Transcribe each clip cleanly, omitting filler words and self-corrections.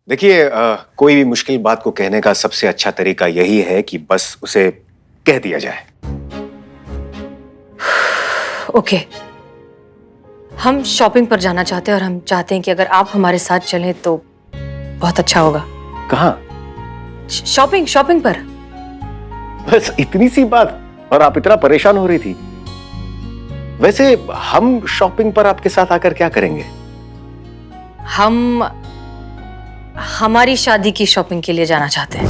देखिए, कोई भी मुश्किल बात को कहने का सबसे अच्छा तरीका यही है कि बस उसे कह दिया जाए। ओके, हम शॉपिंग पर जाना चाहते हैं और हम चाहते हैं कि अगर आप हमारे साथ चलें तो बहुत अच्छा होगा। कहाँ? शॉपिंग पर। बस इतनी सी बात और आप इतना परेशान हो रही थी। वैसे हम शॉपिंग पर आपके साथ आकर क्या करेंगे? हम हमारी शादी की शॉपिंग के लिए जाना चाहते हैं।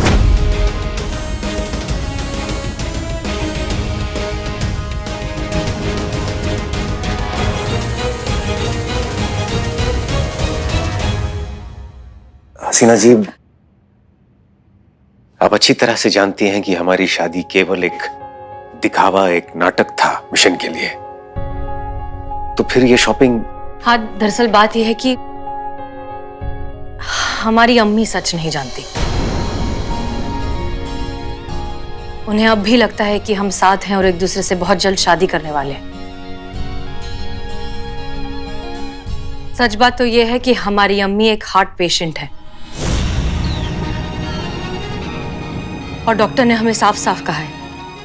हसीना जी, आप अच्छी तरह से जानती हैं कि हमारी शादी केवल एक दिखावा, एक नाटक था मिशन के लिए। तो फिर ये शॉपिंग? हाँ, दरअसल बात यह है कि हमारी अम्मी सच नहीं जानती। उन्हें अब भी लगता है कि हम साथ हैं और एक दूसरे से बहुत जल्द शादी करने वाले हैं। सच बात तो यह है कि हमारी अम्मी एक हार्ट पेशेंट है और डॉक्टर ने हमें साफ साफ कहा है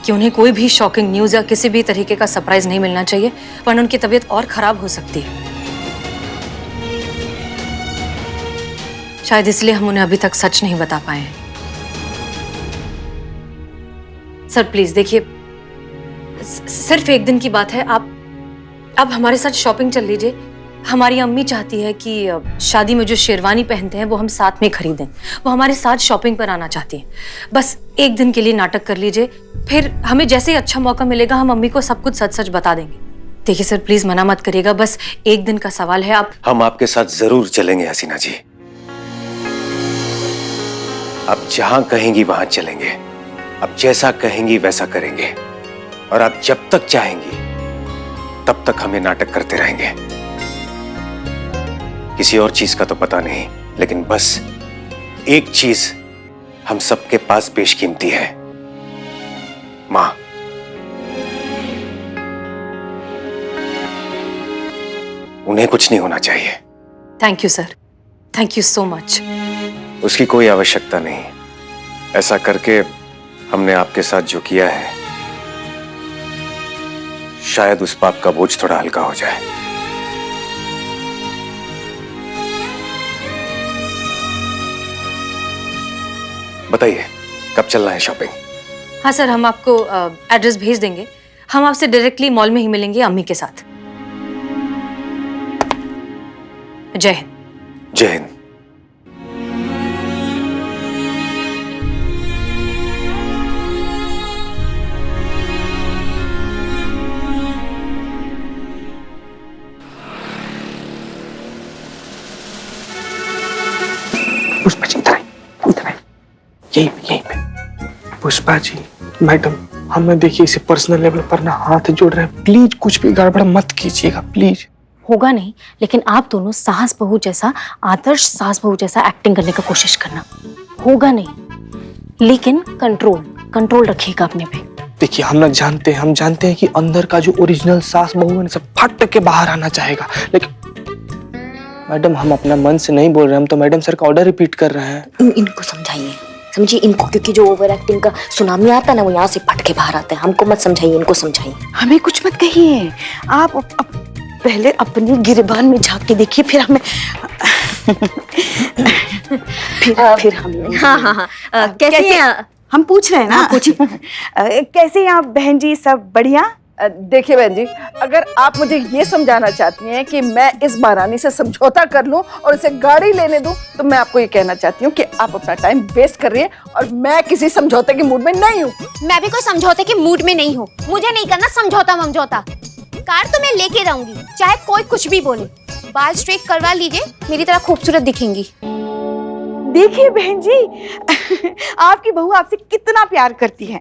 कि उन्हें कोई भी शॉकिंग न्यूज या किसी भी तरीके का सरप्राइज नहीं मिलना चाहिए, वरना उनकी तबीयत और खराब हो सकती है। शायद इसलिए हम उन्हें अभी तक सच नहीं बता पाए हैं। सर प्लीज देखिए, सिर्फ एक दिन की बात है, आप हमारे साथ शॉपिंग चल लीजिए। हमारी अम्मी चाहती है कि शादी में जो शेरवानी पहनते हैं वो हम साथ में खरीदें। वो हमारे साथ शॉपिंग पर आना चाहती हैं। बस एक दिन के लिए नाटक कर लीजिए, फिर हमें जैसे ही अच्छा मौका मिलेगा हम अम्मी को सब कुछ सच सच बता देंगे। देखिए सर, प्लीज मना मत करिएगा, बस एक दिन का सवाल है। हम आपके साथ जरूर चलेंगे हसीना जी। आप जहां कहेंगी वहां चलेंगे, आप जैसा कहेंगी वैसा करेंगे, और आप जब तक चाहेंगी तब तक हमें नाटक करते रहेंगे। किसी और चीज का तो पता नहीं, लेकिन बस एक चीज हम सबके पास बेशकीमती है, मां। उन्हें कुछ नहीं होना चाहिए। Thank you sir, thank you so much. उसकी कोई आवश्यकता नहीं। ऐसा करके हमने आपके साथ जो किया है, शायद उस पाप का बोझ थोड़ा हल्का हो जाए। बताइए, कब चलना है शॉपिंग? हाँ सर, हम आपको एड्रेस भेज देंगे। हम आपसे डायरेक्टली मॉल में ही मिलेंगे अम्मी के साथ। जय हिंद। जय हिंद। पुष्पा जी इधर आइए, यही पे। पुष्पा जी, मैडम, हमें देखिए इसे पर्सनल लेवल पर ना हाथ जोड़ रहे हैं। प्लीज कुछ भी गड़बड़ मत कीजिएगा, प्लीज। होगा नहीं, लेकिन आप दोनों सास बहू जैसा, आदर्श सास बहू जैसा एक्टिंग करने का कोशिश करना। होगा नहीं, लेकिन कंट्रोल रखिएगा अपने पे। देखिए, हम जानते हैं कि अंदर का जो ओरिजिनल सास बहू है सब फट के बाहर आना चाहेगा, लेकिन मैडम हम अपना मन से नहीं बोल रहे, हम तो मैडम सर का ऑर्डर रिपीट कर रहे हैं। इनको समझाइए, समझिए इनको, क्योंकि जो ओवर एक्टिंग का सुनामी आता है ना, वो यहाँ से फट के बाहर आता है। हमको मत समझाइए, इनको समझाइए। हमें कुछ मत कहिए, आप पहले अपनी गिरबान में झांक के देखिए, फिर हमें फिर हम। हाँ, कैसे हम पूछ रहे हैं ना? पूछिए। कैसे हैं आप बहन जी? सब बढ़िया? देखिए बहन जी, अगर आप मुझे ये समझाना चाहती हैं कि मैं इस महारानी से समझौता कर लूं और इसे गाड़ी लेने दूं, तो मैं आपको ये कहना चाहती हूँ कि आप अपना टाइम वेस्ट कर रही हैं और मैं किसी समझौते के मूड में नहीं हूँ। मैं भी कोई समझौते के मूड में नहीं हूँ। मुझे नहीं करना समझौता। कार तो मैं लेके रहूंगी, चाहे कोई कुछ भी बोले। बाल स्ट्रेट करवा लीजिए, मेरी तरह खूबसूरत दिखेंगी। देखिए बहन जी, आपकी बहू आपसे कितना प्यार करती है।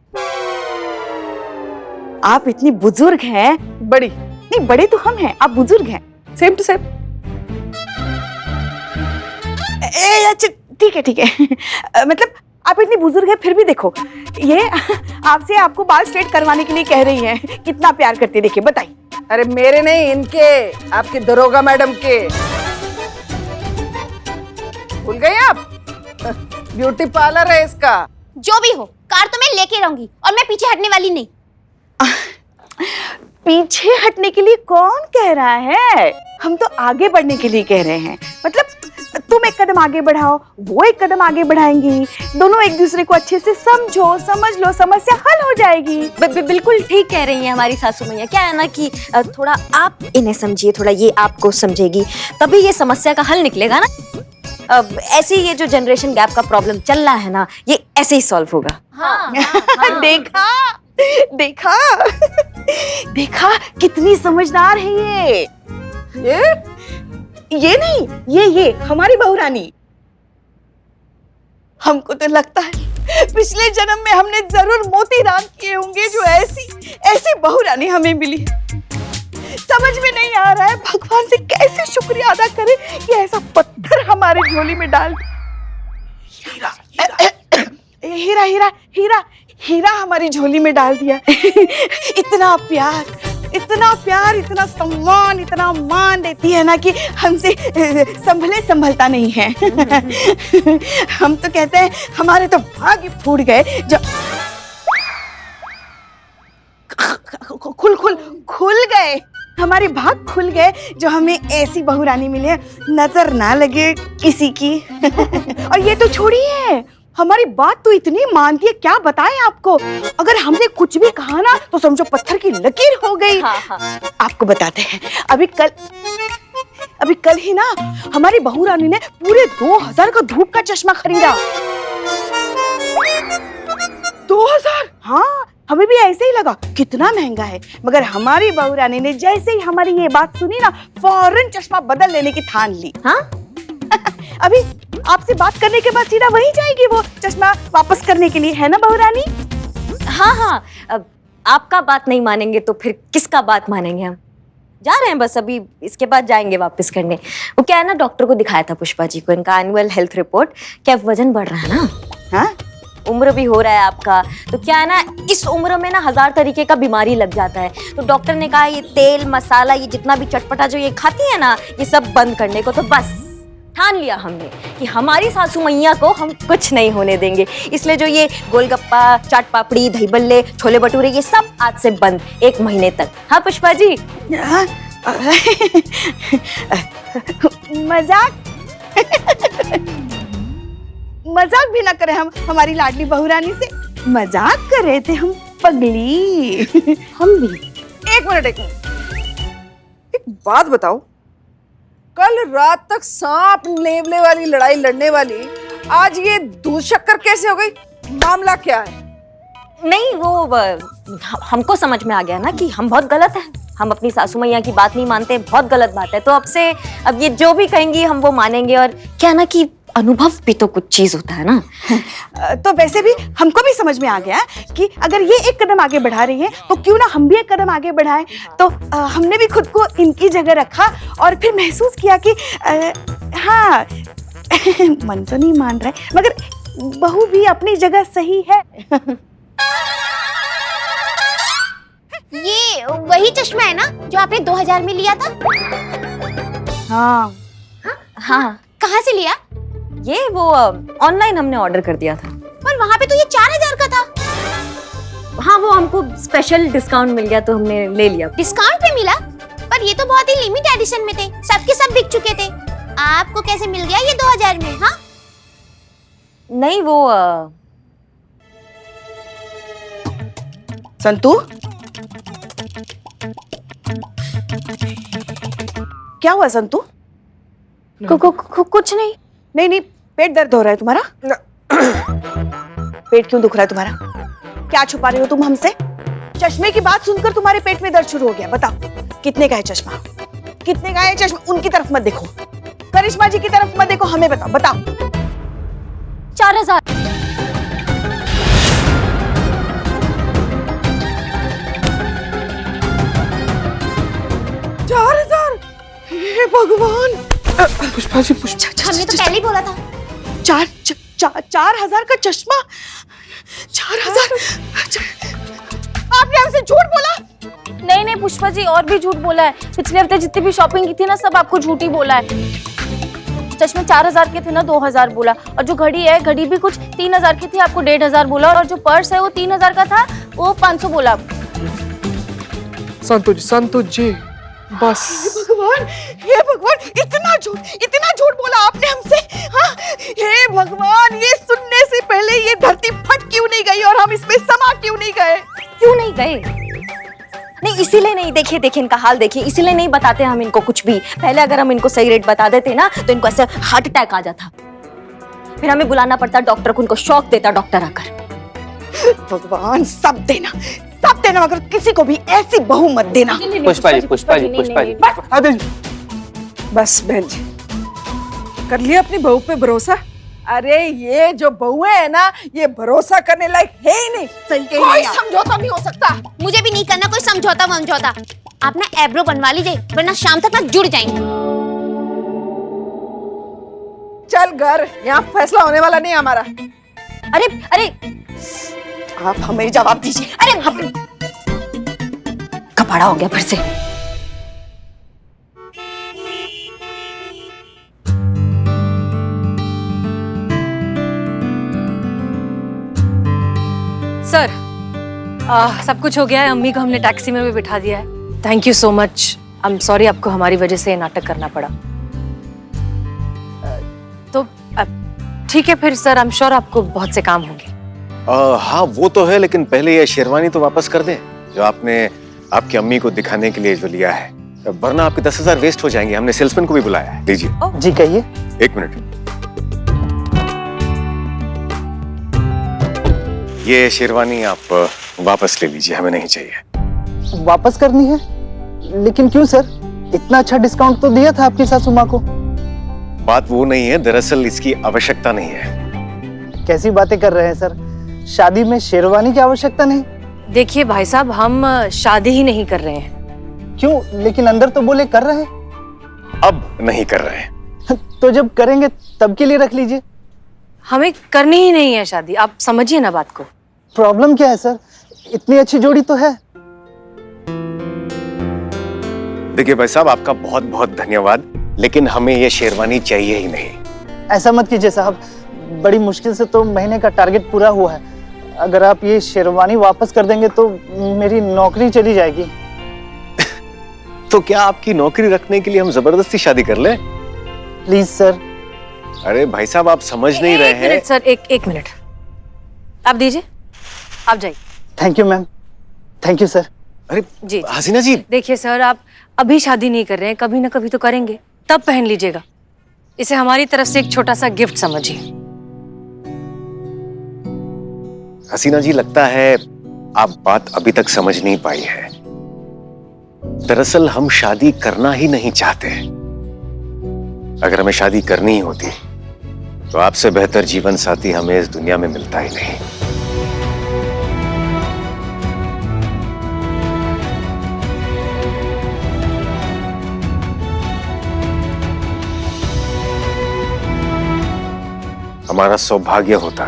आप इतनी बुजुर्ग हैं। बड़ी नहीं, बड़े तो हम हैं, आप बुजुर्ग हैं। Same to same. अच्छा ठीक है। मतलब आप इतनी बुजुर्ग हैं फिर भी देखो, ये आपसे आपको बाल स्ट्रेट करवाने के लिए कह रही हैं। कितना प्यार करती है, देखिए, बताइए। अरे मेरे नहीं, इनके, आपकी दरोगा मैडम के। भूल गए आप? ब्यूटी पार्लर है इसका। जो भी हो, कार तो मैं लेके रहूंगी और मैं पीछे हटने वाली नहीं। पीछे हटने के लिए कौन कह रहा है? हम तो आगे बढ़ने के लिए कह रहे हैं। मतलब तुम एक कदम आगे बढ़ाओ, वो एक कदम आगे बढ़ाएंगी, दोनों एक दूसरे को अच्छे से समझो, समझ लो, समस्या हल हो जाएगी। बिल्कुल ठीक कह रही हैं हमारी सासू मैया। क्या है ना कि थोड़ा आप इन्हें समझिए, थोड़ा ये आपको समझेगी, तभी ये समस्या का हल निकलेगा ना। ऐसे ही ये जो जनरेशन गैप का प्रॉब्लम चल रहा है ना, ये ऐसे ही सॉल्व होगा। हाँ। देखा देखा देखा कितनी समझदार है ये नहीं, ये हमारी बहू रानी। हमको तो लगता है पिछले जन्म में हमने जरूर मोती दान किए होंगे जो ऐसी बहू रानी हमें मिली। समझ में नहीं आ रहा है भगवान से कैसे शुक्रिया अदा करें कि ऐसा पत्थर हमारे झोली में डाल। हीरा हीरा हीरा हीरा हीरा हमारी झोली में डाल दिया। इतना प्यार, इतना सम्मान, इतना मान देती है ना कि हमसे संभलता नहीं है। हम तो कहते हैं हमारे तो भाग्य फूट गए जो खुल गए, हमारे भाग खुल गए जो हमें ऐसी बहू रानी मिली है, नजर ना लगे किसी की। और ये तो छोड़िए, हमारी बात तो इतनी मानती है, क्या बताएं आपको। अगर हमने कुछ भी कहा ना तो समझो पत्थर की लकीर हो गई। हाँ। आपको बताते हैं, अभी कल ही ना हमारी बहू रानी ने पूरे 2000 का धूप का चश्मा खरीदा। 2000? हाँ, हमें भी ऐसे ही लगा कितना महंगा है, मगर हमारी बहू रानी ने जैसे ही हमारी ये बात सुनी ना, फौरन चश्मा बदल लेने की ठान ली। हाँ? अभी आपसे बात करने के बाद सीधा वहीं जाएगी वो चश्मा वापस करने के लिए, है ना बहू रानी? हाँ। अब आपका बात नहीं मानेंगे तो फिर किसका बात मानेंगे हम? जा रहे हैं बस, अभी इसके बाद जाएंगे वापस करने। वो क्या है ना, डॉक्टर को दिखाया था पुष्पा जी को, इनका एनुअल हेल्थ रिपोर्ट। क्या वजन बढ़ रहा है ना? हाँ? उम्र भी हो रहा है आपका, तो क्या है ना, इस उम्र में ना 1000 तरीके का बीमारी लग जाता है। तो डॉक्टर ने कहा ये तेल मसाला, ये जितना भी चटपटा जो ये खाती है ना, ये सब बंद करने को। तो बस ठान लिया हमने कि हमारी सासू मैया को हम कुछ नहीं होने देंगे। इसलिए जो ये गोलगप्पा, चाट पापड़ी, दही बल्ले, छोले भटूरे, ये सब आज से बंद 1 महीने तक। हाँ पुष्पा जी? मजाक भी ना करें हम हमारी लाडली बहू रानी से, मजाक कर रहे थे हम पगली। हम भी। एक मिनट, एक बात बताओ, कल रात तक सांप नेवले वाली लड़ाई लड़ने वाली आज ये दूध शक्कर कैसे हो गई? मामला क्या है? नहीं, वो हमको समझ में आ गया ना कि हम बहुत गलत हैं। हम अपनी सासू मैया की बात नहीं मानते, बहुत गलत बात है। तो अब ये जो भी कहेंगी हम वो मानेंगे। और क्या ना कि अनुभव भी तो कुछ चीज होता है ना। तो वैसे भी हमको भी समझ में आ गया कि अगर ये एक कदम आगे बढ़ा रही है तो क्यों ना हम भी एक कदम आगे बढ़ाएं। तो हमने भी खुद को इनकी जगह रखा और फिर महसूस किया कि हाँ, मन तो नहीं मान रहा है मगर बहू भी अपनी जगह सही है। ये वही चश्मा है ना जो आपने 2000 में लिया था? हाँ। कहाँ से लिया? ये वो ऑनलाइन हमने ऑर्डर कर दिया था। पर वहाँ पे तो ये 4000 का था। हाँ, वो हमको स्पेशल डिस्काउंट मिल गया तो हमने ले लिया। डिस्काउंट पे मिला? पर ये तो बहुत ही लिमिट एडिशन में थे, सबके सब बिक चुके थे। आपको कैसे मिल गया ये 2000 में? हाँ? नहीं, वो संतू, क्या हुआ संतू? कुछ नहीं। नहीं, पेट दर्द हो रहा है तुम्हारा? पेट क्यों दुख रहा है तुम्हारा? क्या छुपा रही हो तुम हमसे? चश्मे की बात सुनकर तुम्हारे पेट में दर्द शुरू हो गया। बताओ कितने का है चश्मा? कितने का है चश्मा? उनकी तरफ मत देखो, करिश्मा जी की तरफ मत देखो, हमें बताओ। 4000। 4000? हे भगवान! पुष्पा जी, हमने तो पहले ही बोला था। 4000 का चश्मा? 4000? आपने हमसे झूठ बोला? नहीं पुष्पा जी, और भी झूठ बोला है। पिछले हफ्ते जितनी भी शॉपिंग की थी ना, सब आपको झूठ ही बोला है। सच में 4000 के थे ना, 2000 बोला। और जो घड़ी है, घड़ी भी कुछ 3000 की थी, आपको 1500 बोला। और जो पर्स है वो 3000 का था, वो 500 बोला। संतोष जी बस। हे भगवान, इतना झूठ बोला आपने हमसे। हाँ, हे भगवान, ये सुनने से पहले ये धरती फट क्यों नहीं गई और हम इसमें समा क्यों नहीं गए? क्यों नहीं गए? नहीं, इसीलिए नहीं। देखिए देखिए इनका हाल देखिए, इसीलिए नहीं बताते हम इनको कुछ भी। पहले अगर हम इनको सही रेट बता देते ना तो इनको ऐसे हार्ट अटैक आ जाता, फिर हमें बुलाना पड़ता डॉक्टर को, उनको शॉक देता डॉक्टर आकर। भगवान, सब देना मगर किसी को भी ऐसी बहू मत देना। पुष्पा जी। बस बहन जी, कर लिया अपनी बहू पे भरोसा। अरे ये जो बहुएं है ना, ये भरोसा करने लायक है ही नहीं। सही कही, कोई समझौता नहीं हो सकता। मुझे भी नहीं करना कोई समझौता वमझौता। आप ना एब्रो बनवा लीजिए, वरना शाम तक ना जुड़ जाएंगे। चल घर, यहाँ फैसला होने वाला नहीं हमारा। अरे आप हमें जवाब दीजिए। अरे कपड़ा हो गया फिर से। सर, सब कुछ हो गया है। अम्मी को हमने टैक्सी में भी बिठा दिया है। Thank you so much. I am sorry आपको हमारी वजह से ये नाटक करना पड़ा। तो ठीक है फिर सर, आई एम श्योर आपको बहुत से काम होंगे। हाँ वो तो है, लेकिन पहले ये शेरवानी तो वापस कर दें जो आपने आपकी अम्मी को दिखाने के लिए जो लिया है, वरना आपके 10,000 वेस्ट हो जाएंगे। हमने सेल्समैन को भी बुलाया है। लीजिए। जी कहिए। 1 मिनट। ये शेरवानी आप वापस ले लीजिए, हमें नहीं चाहिए। वापस करनी है? लेकिन क्यों सर? इतना अच्छा डिस्काउंट तो दिया था आपकी सासू माँ को। बात वो नहीं है, दरअसल इसकी आवश्यकता नहीं है। कैसी बातें कर रहे हैं सर? शादी में शेरवानी की आवश्यकता नहीं? देखिए भाई साहब, हम शादी ही नहीं कर रहे हैं। क्यों? लेकिन अंदर तो बोले कर रहे हैं। अब नहीं कर रहे हैं। तो जब करेंगे तब के लिए रख लीजिए। हमें करनी ही नहीं है शादी, आप समझिए ना बात को। प्रॉब्लम क्या है सर? इतनी अच्छी जोड़ी तो है। देखिए भाई साहब, आपका बहुत बहुत धन्यवाद, लेकिन हमें ये शेरवानी चाहिए ही नहीं। ऐसा मत कीजिए साहब, बड़ी मुश्किल से तो महीने का टारगेट पूरा हुआ है। अगर आप ये शेरवानी वापस कर देंगे तो मेरी नौकरी चली जाएगी। तो क्या आपकी नौकरी रखने के लिए हम जबरदस्ती शादी कर लें? Please sir. अरे भाई साहब, आप समझ नहीं रहे हैं। सर एक मिनट आप दीजिए, आप जाइए। Thank you ma'am. Thank you sir. अरे जी हसीना जी, देखिए सर, आप अभी शादी नहीं कर रहे हैं, कभी ना कभी तो करेंगे, तब पहन लीजिएगा। इसे हमारी तरफ से एक छोटा सा गिफ्ट समझिए। हसीना जी, लगता है आप बात अभी तक समझ नहीं पाई है। दरअसल हम शादी करना ही नहीं चाहते। अगर हमें शादी करनी ही होती तो आपसे बेहतर जीवन साथी हमें इस दुनिया में मिलता ही नहीं। हमारा सौभाग्य होता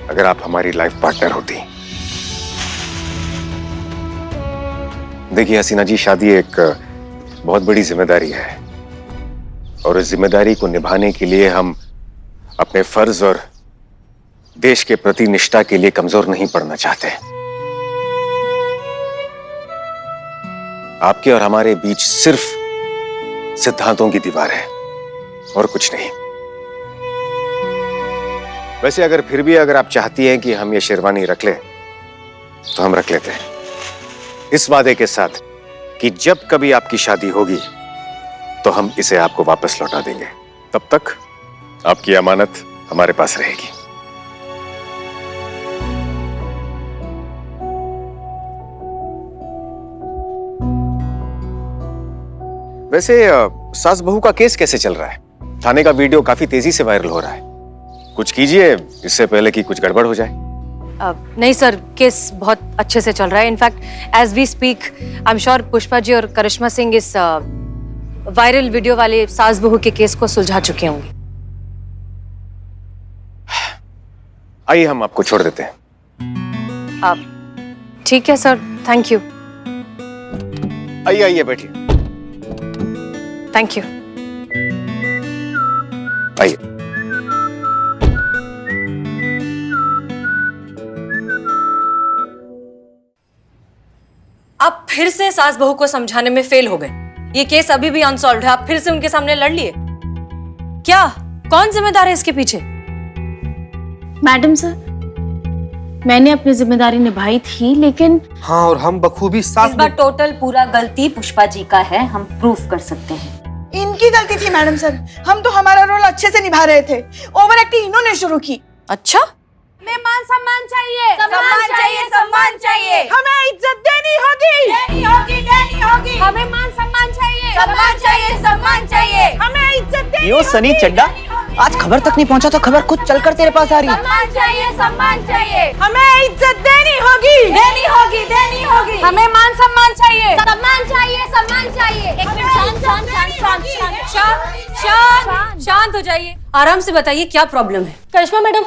अगर आप हमारी लाइफ पार्टनर होती। देखिए हसीना जी, शादी एक बहुत बड़ी जिम्मेदारी है और इस जिम्मेदारी को निभाने के लिए हम अपने फर्ज और देश के प्रति निष्ठा के लिए कमजोर नहीं पड़ना चाहते। आपके और हमारे बीच सिर्फ सिद्धांतों की दीवार है और कुछ नहीं। वैसे अगर फिर भी अगर आप चाहती हैं कि हम ये शेरवानी रख लें तो हम रख लेते हैं, इस वादे के साथ कि जब कभी आपकी शादी होगी तो हम इसे आपको वापस लौटा देंगे। तब तक आपकी अमानत हमारे पास रहेगी। वैसे सास बहू का केस कैसे चल रहा है? थाने का वीडियो काफी तेजी से वायरल हो रहा है। कुछ कीजिए इससे पहले कि कुछ गड़बड़ हो जाए। नहीं सर, केस बहुत अच्छे से चल रहा है। In fact as we speak I am sure Pushpa ji और करिश्मा सिंह इस वायरल वीडियो वाले सास बहू के केस को सुलझा चुके होंगे। आइए हम आपको छोड़ देते हैं। आप ठीक है सर, थैंक यू। आइए आइए बैठिए। Thank you. आइए। आप फिर से सास बहू को समझाने में फेल हो गए। ये केस अभी भी अनसॉल्व्ड है। आप फिर से उनके सामने लड़ लिए। क्या, कौन जिम्मेदार है इसके पीछे? मैडम सर, मैंने अपनी जिम्मेदारी निभाई थी, लेकिन हाँ, और हम बखूबी सास इस बार टोटल पूरा गलती पुष्पा जी का है, हम प्रूफ कर सकते हैं। इनकी गलती थी मैडम सर, हम तो हमारा रोल अच्छे से निभा रहे थे, ओवर एक्टिंग इन्होंने शुरू की। अच्छा, हमें मान सम्मान चाहिए, सम्मान चाहिए, सम्मान चाहिए। हमें इज्जत देनी होगी, देनी होगी, देनी होगी। हमें मान सम्मान चाहिए, सम्मान चाहिए, सम्मान चाहिए। हमें इज्जत देनी यो सनी चड्डा, आज खबर तक नहीं पहुंचा तो खबर खुद चलकर तेरे पास आ रही है। सम्मान चाहिए, सम्मान चाहिए। हमें इज्जत देनी होगी, देनी होगी, देनी होगी। हमें मान सम्मान चाहिए, सम्मान चाहिए, सम्मान चाहिए। एक मिनट, शांत शांत शांत शांत शांत शांत शांत शांत हो जाइए। आराम से बताइए क्या प्रॉब्लम है। करिश्मा मैडम,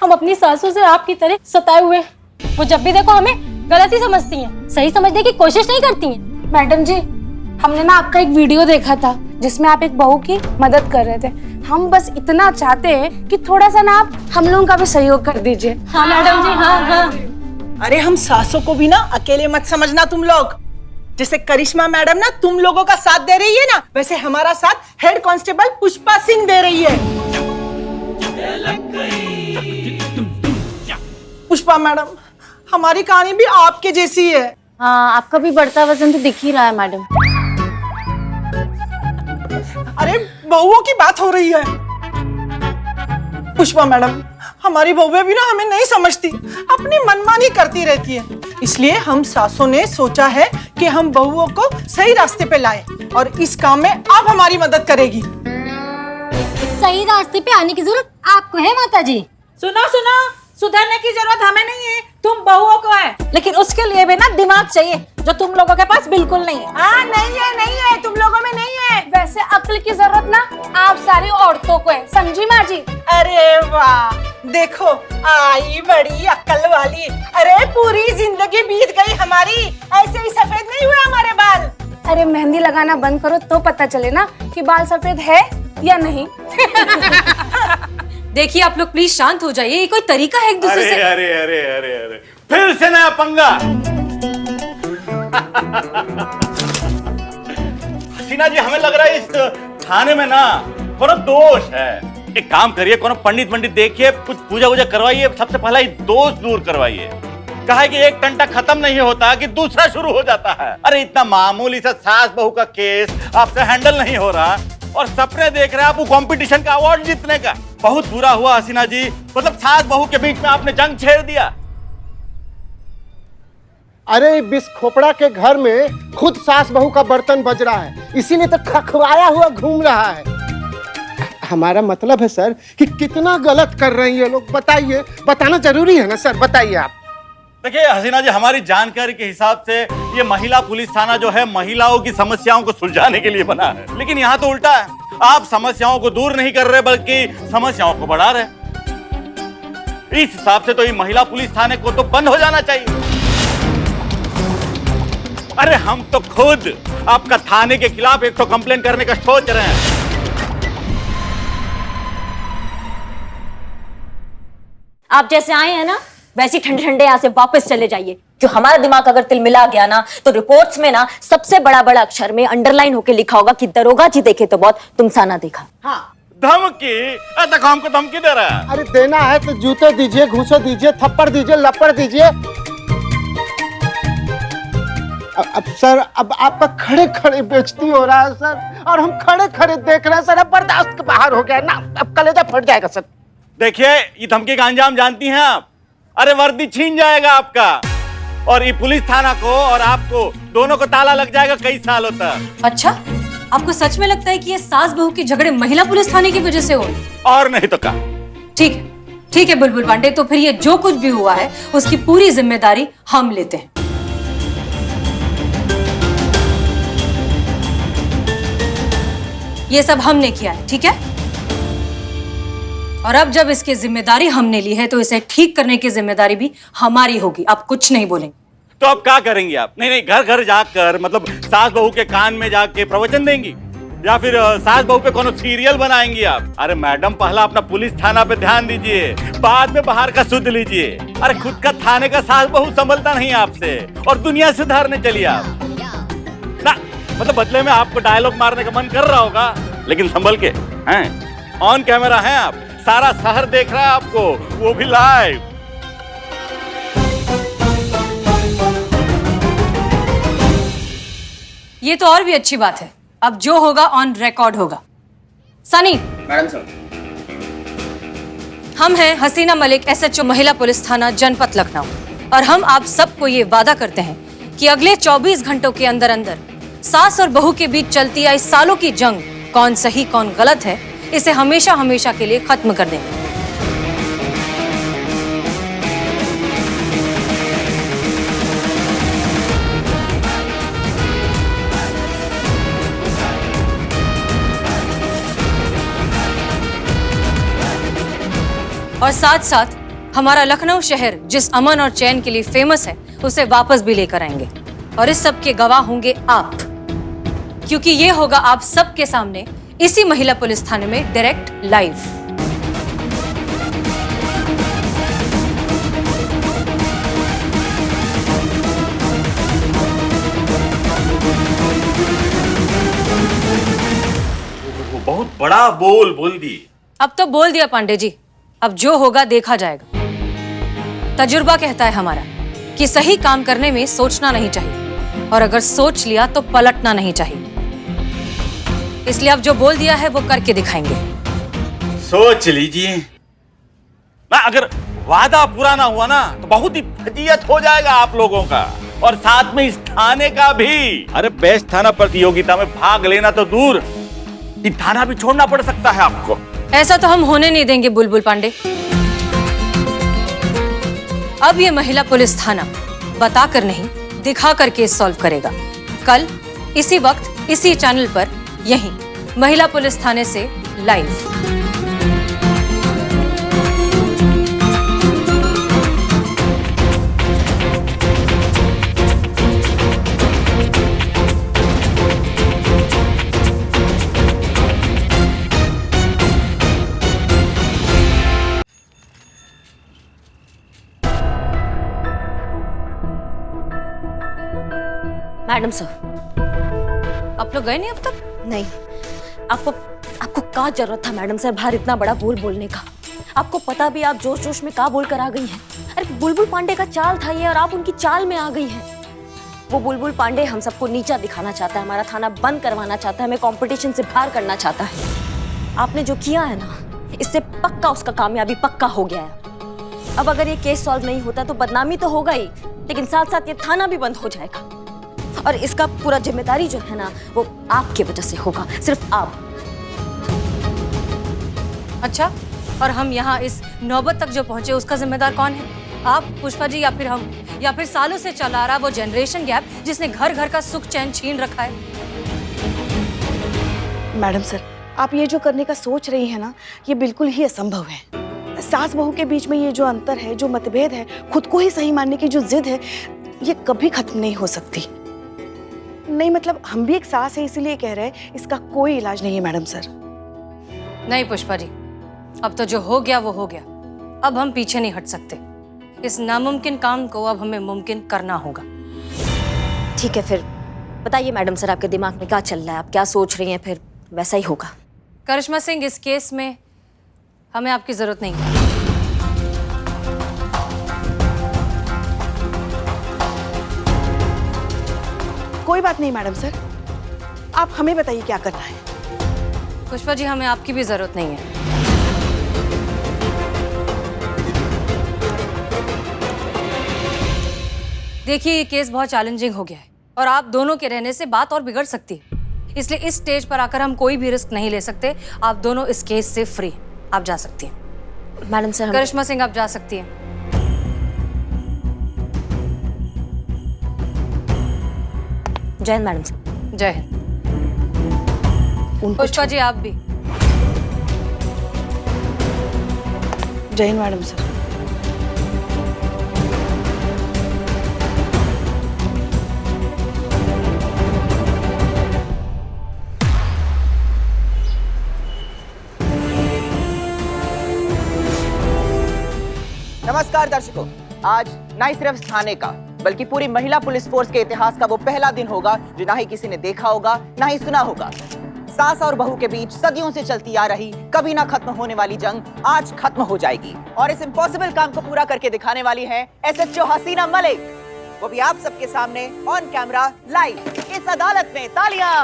हम अपनी सासों से आपकी तरह सताए हुए। वो जब भी देखो हमें गलत ही समझती हैं, सही समझने की कोशिश नहीं करती हैं। मैडम जी, हमने ना आपका एक वीडियो देखा था जिसमें आप एक बहू की मदद कर रहे थे। हम बस इतना चाहते हैं कि थोड़ा सा ना आप हम लोगों का भी सहयोग कर दीजिए। हाँ मैडम जी, हाँ हाँ। अरे हम सासों को भी ना अकेले मत समझना तुम लोग। जैसे करिश्मा मैडम ना तुम लोगों का साथ दे रही है ना, वैसे हमारा साथ हेड कांस्टेबल पुष्पा सिंह दे रही है। पुष्पा मैडम, हमारी कहानी भी आपके जैसी है। हाँ, आपका भी बढ़ता वजन तो दिख ही रहा है मैडम। अरे बहुओं की बात हो रही है। पुष्पा मैडम, हमारी बहुएं भी ना हमें नहीं समझती, अपनी मनमानी करती रहती है। इसलिए हम सासों ने सोचा है कि हम बहुओं को सही रास्ते पे लाएं और इस काम में आप हमारी मदद करेगी। सही रास्ते पे आने की जरूरत आपको है माता जी। सुनो सुनो, सुधरने की जरूरत हमें नहीं है, तुम बहुओं को है, लेकिन उसके लिए भी ना दिमाग चाहिए जो तुम लोगों के पास बिल्कुल नहीं है। हाँ, नहीं है, तुम लोगों में नहीं है। वैसे अक्ल की जरूरत ना आप सारी औरतों को है, समझी माँ जी? अरे वाह, देखो आई बड़ी अक्ल वाली। अरे पूरी जिंदगी बीत गई हमारी, ऐसे ही सफेद नहीं हुए हमारे बाल। अरे मेहंदी लगाना बंद करो तो पता चले ना कि बाल सफेद है या नहीं। देखिए आप लोग प्लीज शांत हो जाइए। ये कोई तरीका है एक दूसरे से? अरे अरे अरे अरे फिर से नया पंगा। हसीना जी, हमें लग रहा है इस थाने में ना कोनो दोष है। एक काम करिए, कोनो पंडित देखिए, कुछ पूजा वूजा करवाइए, सबसे पहला ये दोष दूर करवाइए। कहा है कि एक टंटा खत्म नहीं होता कि दूसरा शुरू हो जाता है। अरे इतना मामूली सा सास बहू का केस आपसे हैंडल नहीं हो रहा और सपने देख रहे हैं आप वो कंपटीशन का अवार्ड जीतने का। बहुत बुरा हुआ हसीना जी, मतलब सास बहू के बीच में आपने जंग छेड़ दिया। अरे बिस खोपड़ा के घर में खुद सास बहू का बर्तन बज रहा है, इसीलिए तो खखवाया हुआ घूम रहा है। हमारा मतलब है सर कि कितना गलत कर रही है लोग, बताइए, बताना जरूरी है ना सर, बताइए आप। देखिए हसीना जी, हमारी जानकारी के हिसाब से ये महिला पुलिस थाना जो है महिलाओं की समस्याओं को सुलझाने के लिए बना है, लेकिन यहाँ to उल्टा है। आप समस्याओं को दूर नहीं कर रहे बल्कि समस्याओं को बढ़ा रहे। इस हिसाब से तो ये महिला पुलिस थाने को तो बंद हो जाना चाहिए। अरे हम तो खुद आपका थाने के खिलाफ एक तो कंप्लेन करने का सोच रहे हैं। आप जैसे आए हैं ना, वैसे ठंडे ठंडे यहाँ से वापस चले जाइए। जो हमारा दिमाग अगर तिलमिला गया ना, तो रिपोर्ट्स में ना सबसे बड़ा बड़ा अक्षर में अंडरलाइन होके लिखा होगा कि दरोगा जी देखे तो बहुत, तुम साना देखा। हाँ, धमकी? तक हमको धमकी दे रहा है। अरे देना है तो जूते दीजिए, घूंसे दीजिए, थप्पड़ दीजिए, लपड़ दीजिए। अब सर, अब आपका खड़े खड़े बेइज्जती हो रहा है सर, और हम खड़े खड़े देख रहे हैं सर। अब बर्दाश्त के बाहर हो गया ना, अब कलेजा फट जाएगा सर। देखिए, ये धमकी का अंजाम जानती हैं आप। अरे वर्दी छीन जाएगा आपका, और ये पुलिस थाना को और आपको दोनों को ताला लग जाएगा कई सालों तक। अच्छा, आपको सच में लगता है कि ये सास बहू के झगड़े महिला पुलिस थाने की वजह से हो? और नहीं तो क्या। ठीक है बुलबुल पांडे, तो फिर ये जो कुछ भी हुआ है उसकी पूरी जिम्मेदारी हम लेते हैं। ये सब हमने किया है, ठीक है? और अब जब इसकी जिम्मेदारी हमने ली है तो इसे ठीक करने की जिम्मेदारी भी हमारी होगी। आप कुछ नहीं बोलेंगे तो अब क्या करेंगी आप? नहीं, घर घर जाकर, मतलब सास बहू के कान में जाके प्रवचन देंगी? या फिर सास बहू पे कोनो सीरियल बनाएंगी आप? अरे मैडम, पहला अपना पुलिस थाना पे ध्यान दीजिए, बाद में बाहर का सुध लीजिए। अरे खुद का थाने का सास बहू संभलता नहीं आपसे, और दुनिया से धारने चलिए आप ना। मतलब बदले में आपको डायलॉग मारने का मन कर रहा होगा, लेकिन संभल के हैं। ऑन कैमरा हैं आप, सारा शहर देख रहा है आपको, वो भी लाइव। ये तो और भी अच्छी बात है, अब जो होगा ऑन रिकॉर्ड होगा। सनी मैडम सर, हम हैं हसीना मलिक, SHO महिला पुलिस थाना जनपद लखनऊ, और हम आप सबको ये वादा करते हैं कि अगले 24 घंटों के अंदर अंदर सास और बहू के बीच चलती आई सालों की जंग, कौन सही कौन गलत है, इसे हमेशा हमेशा के लिए खत्म कर देंगे। और साथ साथ हमारा लखनऊ शहर जिस अमन और चैन के लिए फेमस है, उसे वापस भी लेकर आएंगे। और इस सब के गवाह होंगे आप, क्योंकि ये होगा आप सबके सामने इसी महिला पुलिस थाने में डायरेक्ट लाइव। बहुत बड़ा बोल दी। अब तो बोल दिया पांडे जी, अब जो होगा देखा जाएगा। तजुर्बा कहता है हमारा कि सही काम करने में सोचना नहीं चाहिए, और अगर सोच लिया तो पलटना नहीं चाहिए। इसलिए अब जो बोल दिया है वो करके दिखाएंगे। सोच लीजिए ना, अगर वादा पूरा ना हुआ ना तो बहुत ही फजीयत हो जाएगा आप लोगों का, और साथ में इस थाने का भी। अरे बेस्ट थाना प्रतियोगिता में भाग लेना तो दूर, ये थाना भी छोड़ना पड़ सकता है आपको। ऐसा तो हम होने नहीं देंगे बुलबुल पांडे। अब ये महिला पुलिस थाना बताकर नहीं, दिखाकर केस सॉल्व करेगा। कल इसी वक्त इसी चैनल पर, यहीं महिला पुलिस थाने से लाइव। मैडम सर, आप लोग गए नहीं अब तक? नहीं, आपको क्या जरूरत था मैडम सर बाहर इतना बड़ा बोल बोलने का? आपको पता भी आप जोश जोश में क्या बोल कर आ गई हैं। अरे बुलबुल पांडे का चाल था ये, और आप उनकी चाल में आ गई हैं। वो बुलबुल पांडे हम सबको नीचा दिखाना चाहता है, हमारा थाना बंद करवाना चाहता है, हमें कंपटीशन से बाहर करना चाहता है। आपने जो किया है ना, इससे पक्का उसका कामयाबी पक्का हो गया है। अब अगर ये केस सॉल्व नहीं होता तो बदनामी तो होगा ही, लेकिन साथ साथ ये थाना भी बंद हो जाएगा, और इसका पूरा जिम्मेदारी जो है ना वो आपकी वजह से होगा, सिर्फ आप। अच्छा, और हम यहाँ इस नौबत तक जो पहुंचे उसका जिम्मेदार कौन है? आप, पुष्पा जी, या फिर हम, या फिर सालों से चला रहा वो जनरेशन गैप जिसने घर घर का सुख चैन छीन रखा है? मैडम सर, आप ये जो करने का सोच रही हैं ना, ये बिल्कुल ही असंभव है। सास बहू के बीच में ये जो अंतर है, जो मतभेद है, खुद को ही सही मानने की जो जिद है, ये कभी खत्म नहीं हो सकती। नहीं मतलब हम भी एक सास है इसीलिए कह रहे हैं, इसका कोई इलाज नहीं है मैडम सर। नहीं पुष्पा जी, अब तो जो हो गया वो हो गया, अब हम पीछे नहीं हट सकते। इस नामुमकिन काम को अब हमें मुमकिन करना होगा। ठीक है, फिर बताइए मैडम सर, आपके दिमाग में क्या चल रहा है, आप क्या सोच रही हैं? फिर वैसा ही होगा। करिश्मा सिंह, इस केस में हमें आपकी जरूरत नहीं है। कोई बात नहीं मैडम सर, आप हमें बताइए क्या करना है। पुष्पा जी, हमें आपकी भी जरूरत नहीं है। देखिए, ये केस बहुत चैलेंजिंग हो गया है, और आप दोनों के रहने से बात और बिगड़ सकती है। इसलिए इस स्टेज पर आकर हम कोई भी रिस्क नहीं ले सकते। आप दोनों इस केस से फ्री, आप जा सकती हैं। मैडम सर, करिश्मा सिंह, आप जा सकती हैं। जय हिंद मैडम सर। जय हिंद। पुष्पा जी, आप भी। जय हिंद मैडम सर। नमस्कार दर्शकों, आज ना ही सिर्फ थाने का बल्कि पूरी महिला पुलिस फोर्स के इतिहास का वो पहला दिन होगा जो ना ही किसी ने देखा होगा ना ही सुना होगा। सास और बहू के बीच सदियों से चलती आ रही कभी ना खत्म होने वाली जंग आज खत्म हो जाएगी और इस इम्पॉसिबल काम को पूरा करके दिखाने वाली है SHO हसीना मलिक, वो भी आप सबके सामने ऑन कैमरा लाइव इस अदालत में। तालियां।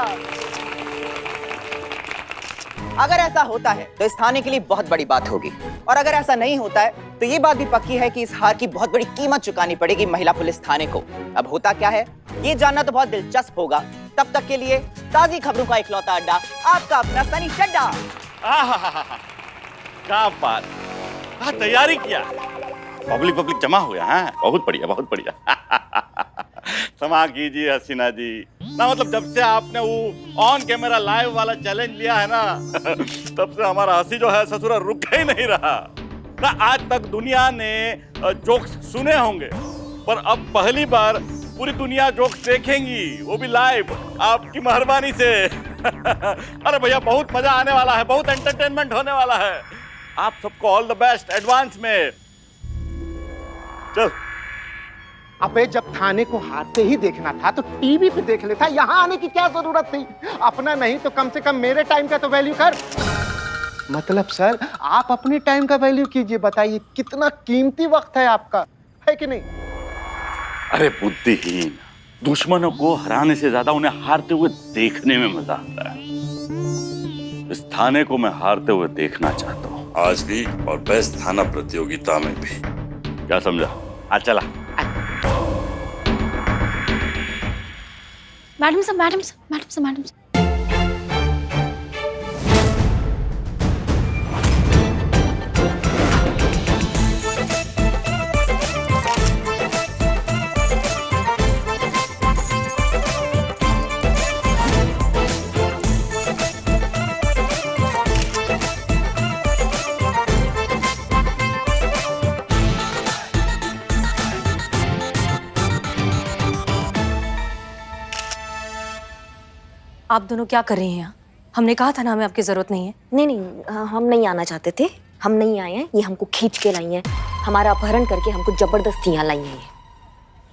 अगर ऐसा होता है तो इस थाने के लिए बहुत बड़ी बात होगी और अगर ऐसा नहीं होता है तो ये बात भी पक्की है कि इस हार की बहुत बड़ी कीमत चुकानी पड़ेगी महिला पुलिस थाने को। अब होता क्या है ये जानना तो बहुत दिलचस्प होगा। तब तक के लिए ताजी खबरों का इकलौता अड्डा आपका अपना सनी चड्डा। क्या बात, क्या तैयारी किया, पब्लिक जमा हो गया है। बहुत बढ़िया, बहुत बढ़िया। क्षमा कीजिए हसीना जी, ना मतलब जब से आपने वो ऑन कैमरा लाइव वाला चैलेंज लिया है ना तब से हमारा हंसी जो है ससुरा रुक ही नहीं रहा ना। आज तक दुनिया ने जोक्स सुने होंगे पर अब पहली बार पूरी दुनिया जोक्स देखेंगी, वो भी लाइव आपकी मेहरबानी से। अरे भैया बहुत मजा आने वाला है, बहुत एंटरटेनमेंट होने वाला है। आप सबको ऑल द बेस्ट एडवांस में। चल अबे जब थाने को हारते ही देखना था तो टीवी पे देख लेता, यहाँ आने की क्या जरूरत थी? अपना नहीं तो कम से कम मेरे टाइम का तो वैल्यू कर। मतलब सर आप अपने टाइम का वैल्यू कीजिए, बताइए कितना कीमती वक्त है आपका, है कि नहीं? अरे बुद्धिहीन, दुश्मनों को हराने से ज्यादा उन्हें हारते हुए देखने में मजा आता है। इस थाने को मैं हारते हुए देखना चाहता हूँ, आज भी और बेस्ट थाना प्रतियोगिता में भी। क्या समझा? आज चला। मैडम साहब, मैडम साहब, मैडम साहब, मैडम साहब। आप दोनों क्या कर रही हैं यहाँ? हमने कहा था ना हमें आपकी जरूरत नहीं है। नहीं, हम नहीं आना चाहते थे, हम नहीं आए हैं। ये हमको खींच के लाई हैं, हमारा अपहरण करके हमको जबरदस्ती यहाँ लाई हैं।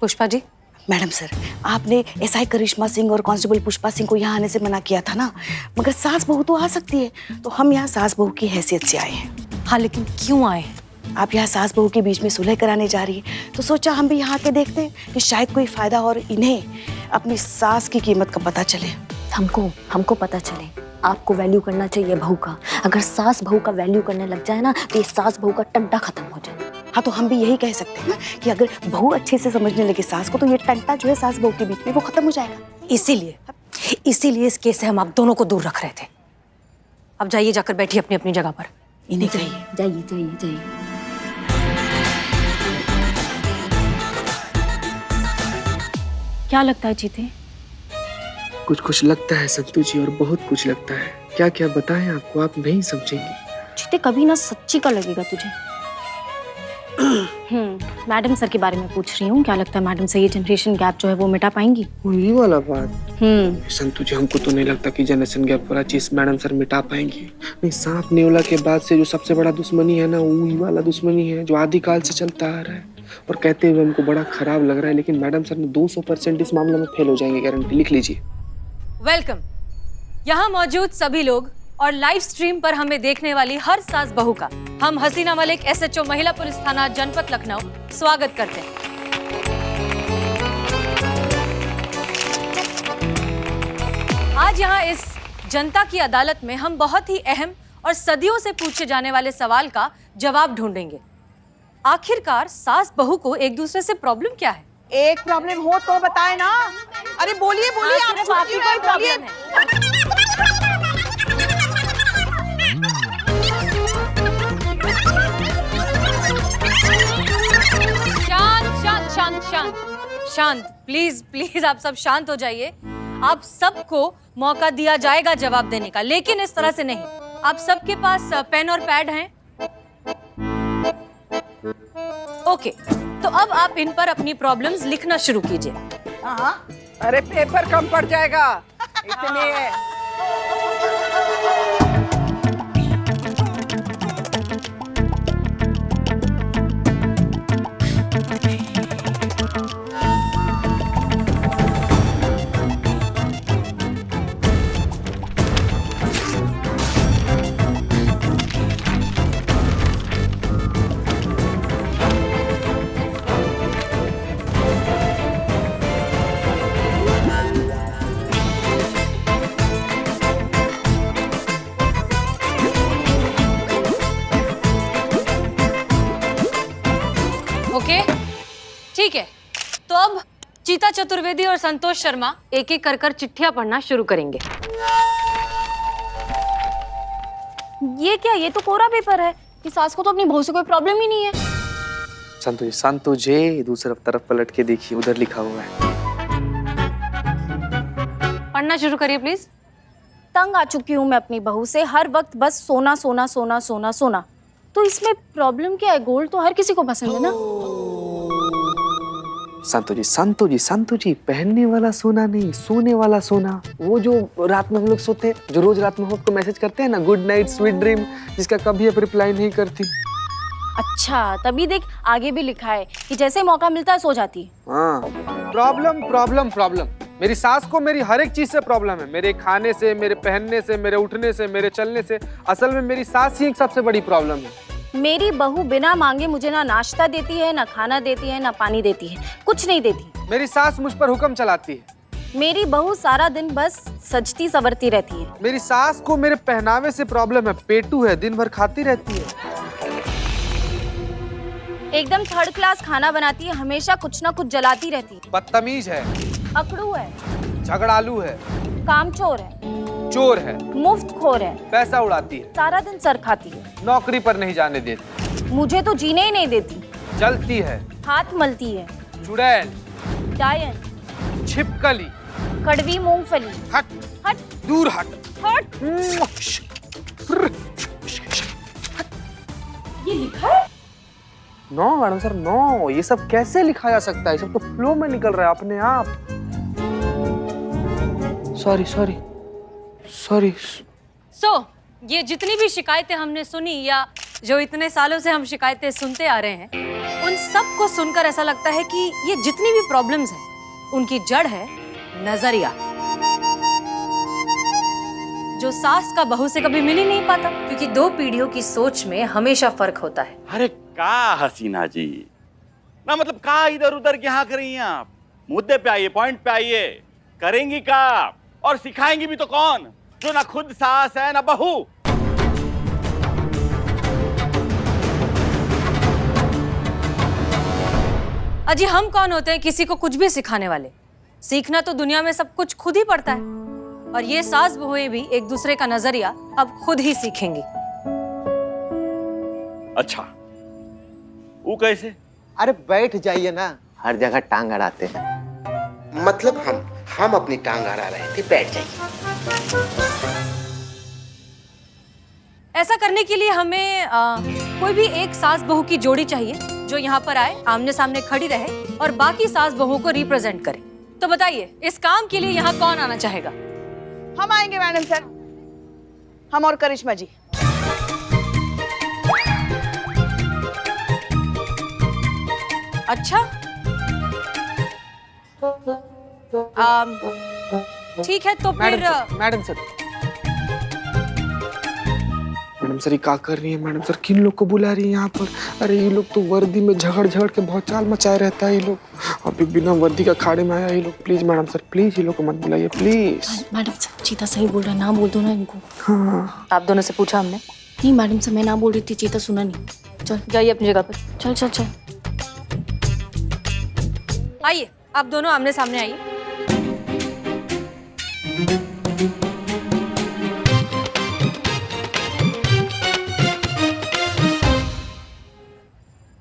पुष्पा जी। मैडम सर, आपने SI करिश्मा सिंह और कांस्टेबल पुष्पा सिंह को यहाँ आने से मना किया था ना, मगर सास बहू तो आ सकती है, तो हम यहाँ सास बहू की हैसियत से आए हैं। हाँ लेकिन क्यों आए हैं? आप यहाँ सास बहू के बीच में सुलह कराने जा रही है तो सोचा हम भी यहाँ आके देखते हैं कि शायद कोई फायदा और इन्हें अपनी सास की कीमत का पता चले। हमको पता चले। आपको वैल्यू करना चाहिए बहू का। अगर सास बहू का वैल्यू करने लग जाए ना तो ये सास बहू का टंटा खत्म हो जाए। हाँ तो हम भी यही कह सकते हैं ना कि अगर बहू अच्छे से समझने लगे सास को तो ये टंटा जो है सास बहू के बीच में वो खत्म हो जाएगा। इसीलिए इस केस से हम आप दोनों को दूर रख रहे थे। अब जाइए, जाकर बैठिए अपनी अपनी जगह पर। इन्हें कहिए। जाइए। क्या लगता है जीते? कुछ लगता है संतु जी, और बहुत कुछ लगता है। क्या क्या बताएं आपको, आप नहीं समझेंगे। जीते कभी ना सच्ची का लगेगा तुझे। मैडम सर के बारे में पूछ रही हूँ, क्या लगता है मैडम से ये जनरेशन गैप जो है वो मिटा पाएंगी? वही वाला बात। संतु जी हमको तो नहीं लगता कि जनरेशन गैप वाला चीज मैडम सर मिटा पाएंगी। नहीं, सांप नेवला के बाद से जो सबसे बड़ा दुश्मनी है ना, वही वाला दुश्मनी है जो आदिकाल से चलता आ रहा है। और कहते हुए हमको बड़ा खराब लग रहा है, लेकिन मैडम सर ने 200% इस मामले में फेल हो जाएंगे, गारंटी। लिख लीजिए। वेलकम। यहाँ मौजूद सभी लोग और लाइव स्ट्रीम पर हमें देखने वाली हर सास बहू का हम हसीना मलिक SHO महिला पुलिस थाना जनपद लखनऊ स्वागत करते हैं। आज यहाँ इस जनता की अदालत में हम बहुत ही अहम और सदियों से पूछे जाने वाले सवाल का जवाब ढूंढेंगे। आखिरकार सास बहू को एक दूसरे से प्रॉब्लम क्या है? एक प्रॉब्लम हो तो बताए ना। अरे बोलिए आप सिर्फ आपकी कोई प्रॉब्लम है? शांत प्लीज आप सब शांत हो जाइए। आप सबको मौका दिया जाएगा जवाब देने का, लेकिन इस तरह से नहीं। आप सबके पास पेन और पैड हैं? ओके, तो अब आप इन पर अपनी प्रॉब्लम्स लिखना शुरू कीजिए। हाँ, अरे पेपर कम पड़ जाएगा इतने। ओके ठीक है, तो अब चीता चतुर्वेदी और संतोष शर्मा एक एक कर चिट्ठियां पढ़ना शुरू करेंगे। ये क्या, ये तो कोरा पेपर है। कि सास को तो अपनी बहू से कोई प्रॉब्लम ही नहीं है। संतु जी दूसरी तरफ पलट के देखिए, उधर लिखा हुआ है। पढ़ना शुरू करिए प्लीज। तंग आ चुकी हूँ मैं अपनी बहू से, हर वक्त बस सोना सोना सोना सोना सोना। तो इसमें प्रॉब्लम क्या है? गोल्ड तो हर किसी को पसंद है ना। संतु जी पहनने वाला सोना नहीं, सोने वाला सोना। वो जो रात में हम लोग सोते हैं, जो रोज रात में आपको मैसेज करते हैं ना, गुड नाइट स्वीट ड्रीम, जिसका कभी आप रिप्लाई नहीं करती। अच्छा, तभी देख आगे भी लिखा है कि जैसे मौका मिलता है सो जाती है। हाँ, प्रॉब्लम। मेरी सास को मेरी हर एक चीज से प्रॉब्लम है, मेरे खाने से, मेरे पहनने से, मेरे उठने से, मेरे चलने से। असल में मेरी सास ही एक सबसे बड़ी प्रॉब्लम है। मेरी बहू बिना मांगे मुझे ना नाश्ता देती है, ना खाना देती है, ना पानी देती है, कुछ नहीं देती। मेरी सास मुझ पर हुक्म चलाती है। मेरी बहू सारा दिन बस सजती संवरती रहती है। मेरी सास को मेरे पहनावे से प्रॉब्लम है, पेटू है, दिन भर खाती रहती है। एकदम थर्ड क्लास खाना बनाती है, हमेशा कुछ ना कुछ जलाती रहती है। बदतमीज है, अकड़ू है, झगड़ालू है, कामचोर है, चोर है, मुफ्तखोर है, पैसा उड़ाती है, सारा दिन सर खाती है, नौकरी पर नहीं जाने देती, मुझे तो जीने ही नहीं देती, जलती है, हाथ मलती है, चुड़ैल, डायन, छिपकली, कड़वी मूंगफली। हट हट, दूर हट। ये लिखा है? नो मैडम सर, नो, ये सब कैसे लिखा जा सकता है? ये सब तो फ्लो में निकल रहा है अपने आप। सॉरी। ये जितनी भी शिकायतें हमने सुनी या जो इतने सालों से हम शिकायतें सुनते आ रहे हैं, उन सब को सुनकर ऐसा लगता है कि ये जितनी भी प्रॉब्लम्स हैं, उनकी जड़ है नजरिया, जो सास का बहू से कभी मिल ही नहीं पाता, क्योंकि दो पीढ़ियों की सोच में हमेशा फर्क होता है। अरे का हसीना जी, ना मतलब का इधर उधर क्या कर रही हैं आप? मुद्दे पे आइए, पॉइंट पे आइए। करेंगी का और सिखाएंगी भी तो कौन, जो ना खुद सास है ना बहू। अजी हम कौन होते हैं किसी को कुछ भी सिखाने वाले? सीखना तो दुनिया में सब कुछ खुद ही पड़ता है, और ये सास बहुएं भी एक दूसरे का नजरिया अब खुद ही सीखेंगी। अच्छा, वो कैसे? अरे बैठ जाइए ना, हर जगह टांग अड़ाते हैं। मतलब हम अपनी टांग अड़ा रहे थे, बैठ जाइए। ऐसा करने के लिए हमें कोई भी एक सास बहू की जोड़ी चाहिए जो यहाँ पर आए, आमने सामने खड़ी रहे और बाकी सास बहू को रिप्रेजेंट करे। तो बताइए, इस काम के लिए यहाँ कौन आना चाहेगा? हम आएंगे मैडम सर, हम और करिश्मा जी। अच्छा, ठीक है, तो फिर मैडम सर ये क्या कर रही है? मैडम सर किन लोग को बुला रही है यहाँ पर? अरे ये लोग तो वर्दी में झगड़ के बहुत चाल मचाए रहता है ये लोग। अभी बिना वर्दी का खाड़े में आया ये लोग। प्लीज मैडम सर, प्लीज ये लोग को मत बुलाइए प्लीज। मैडम सर चीता सही बोल रहा है, ना बोल दो ना इनको। हाँ, आप दोनों से पूछा हमने? नहीं मैडम सर, मैं ना बोल रही थी, चीता सुना नहीं। चल जाइए अपनी जगह पर। चल। आइए, आप दोनों आमने सामने आइए।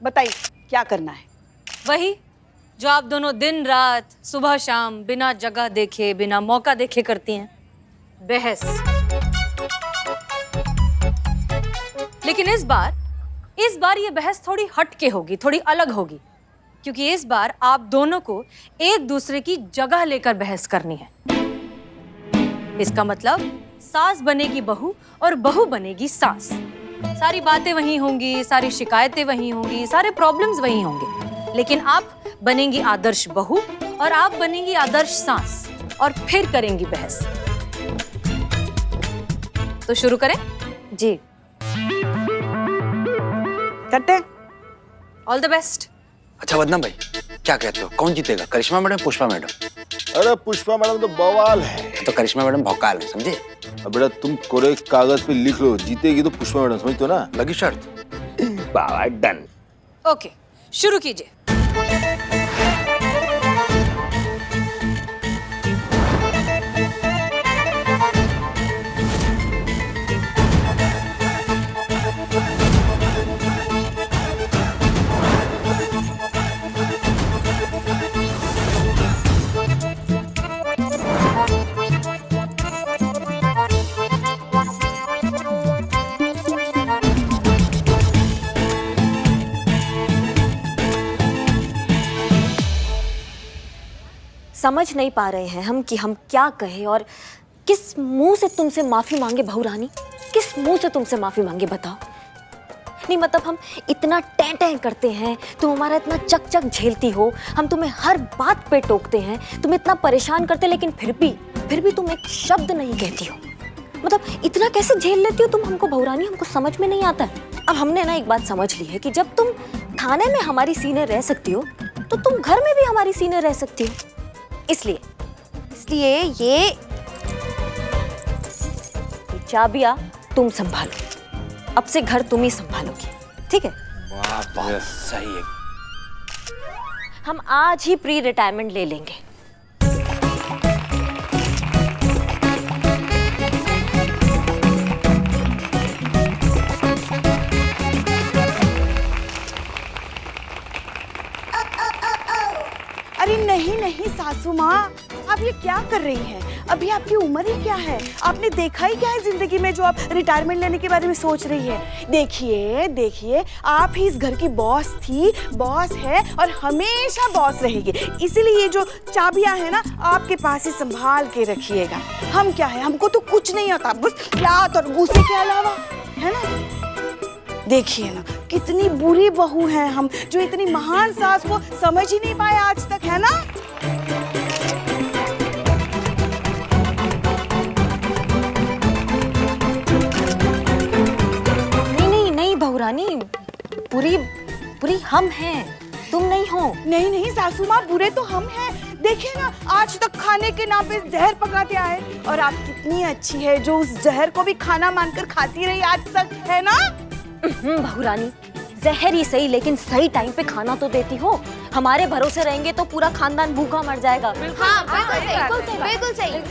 बताइए क्या करना है? वही जो आप दोनों दिन रात सुबह शाम बिना जगह देखे बिना मौका देखे करती हैं, बहस। लेकिन इस बार ये बहस थोड़ी हटके होगी, थोड़ी अलग होगी, क्योंकि इस बार आप दोनों को एक दूसरे की जगह लेकर बहस करनी है। इसका मतलब सास बनेगी बहू और बहू बनेगी सास। सारी बातें वही होंगी, सारी शिकायतें वही होंगी, सारे प्रॉब्लम्स वही होंगे, लेकिन आप बनेंगी आदर्श बहू और आप बनेंगी आदर्श सास, और फिर करेंगी बहस। तो शुरू करें? जी। करते? All the best. अच्छा वदना भाई, क्या कहते हो, कौन जीतेगा, करिश्मा मैडम पुष्पा मैडम? अरे पुष्पा मैडम तो बवाल है। तो करिश्मा मैडम भौकाल है, समझे? अब बेटा तुम कोरे कागज पे लिख लो, जीतेगी तो पुष्पा मैडम, समझते हो ना? लगी शर्त? बाबा डन। ओके, शुरू कीजिए। समझ नहीं पा रहे हैं हम कि हम क्या कहें और किस मुंह से तुमसे माफी मांगे बहू रानी, किस मुंह से तुमसे माफी मांगे बताओ। नहीं मतलब हम इतना टें करते हैं, तुम हमारा इतना चक चक झेलती हो, हम तुम्हें हर बात पे टोकते हैं, तुम इतना परेशान करते, लेकिन फिर भी तुम एक शब्द नहीं कहती हो। मतलब इतना कैसे झेल लेती हो तुम हमको बहू रानी, हमको समझ में नहीं आता है। अब हमने ना एक बात समझ ली है कि जब तुम थाने में हमारी सीने रह सकती हो तो तुम घर में भी हमारी सीने रह सकती हो। इसलिए ये चाबियां तुम संभालो, अब से घर तुम ही संभालोगी, ठीक है? वाह सही है। हम आज ही प्री रिटायरमेंट ले लेंगे। अरे नहीं नहीं सासू माँ, आप ये क्या कर रही हैं? अभी आपकी उम्र ही क्या है? आपने देखा ही क्या है जिंदगी में जो आप रिटायरमेंट लेने के बारे में सोच रही है? देखिए देखिए, आप ही इस घर की बॉस थी, बॉस है और हमेशा बॉस रहेगी। इसीलिए ये जो चाबियां है ना, आपके पास ही संभाल के रखिएगा। हम क्या है, हमको तो कुछ नहीं आता, बस लात और गुस्से के अलावा, है ना? देखिए ना, कितनी बुरी बहू हैं हम, जो इतनी महान सास को समझ ही नहीं पाए आज तक, है ना? नहीं बहू रानी, बुरी हम हैं, तुम नहीं हो। नहीं नहीं सासू माँ, बुरे तो हम हैं। देखिए ना, आज तक खाने के नाम पे जहर पकाते आए, और आप कितनी अच्छी है जो उस जहर को भी खाना मानकर खाती रही आज तक, है ना? बहू रानी, जहर ही सही, लेकिन सही टाइम पे खाना तो देती हो। हमारे भरोसे रहेंगे तो पूरा खानदान भूखा मर जाएगा। बिल्कुल सही।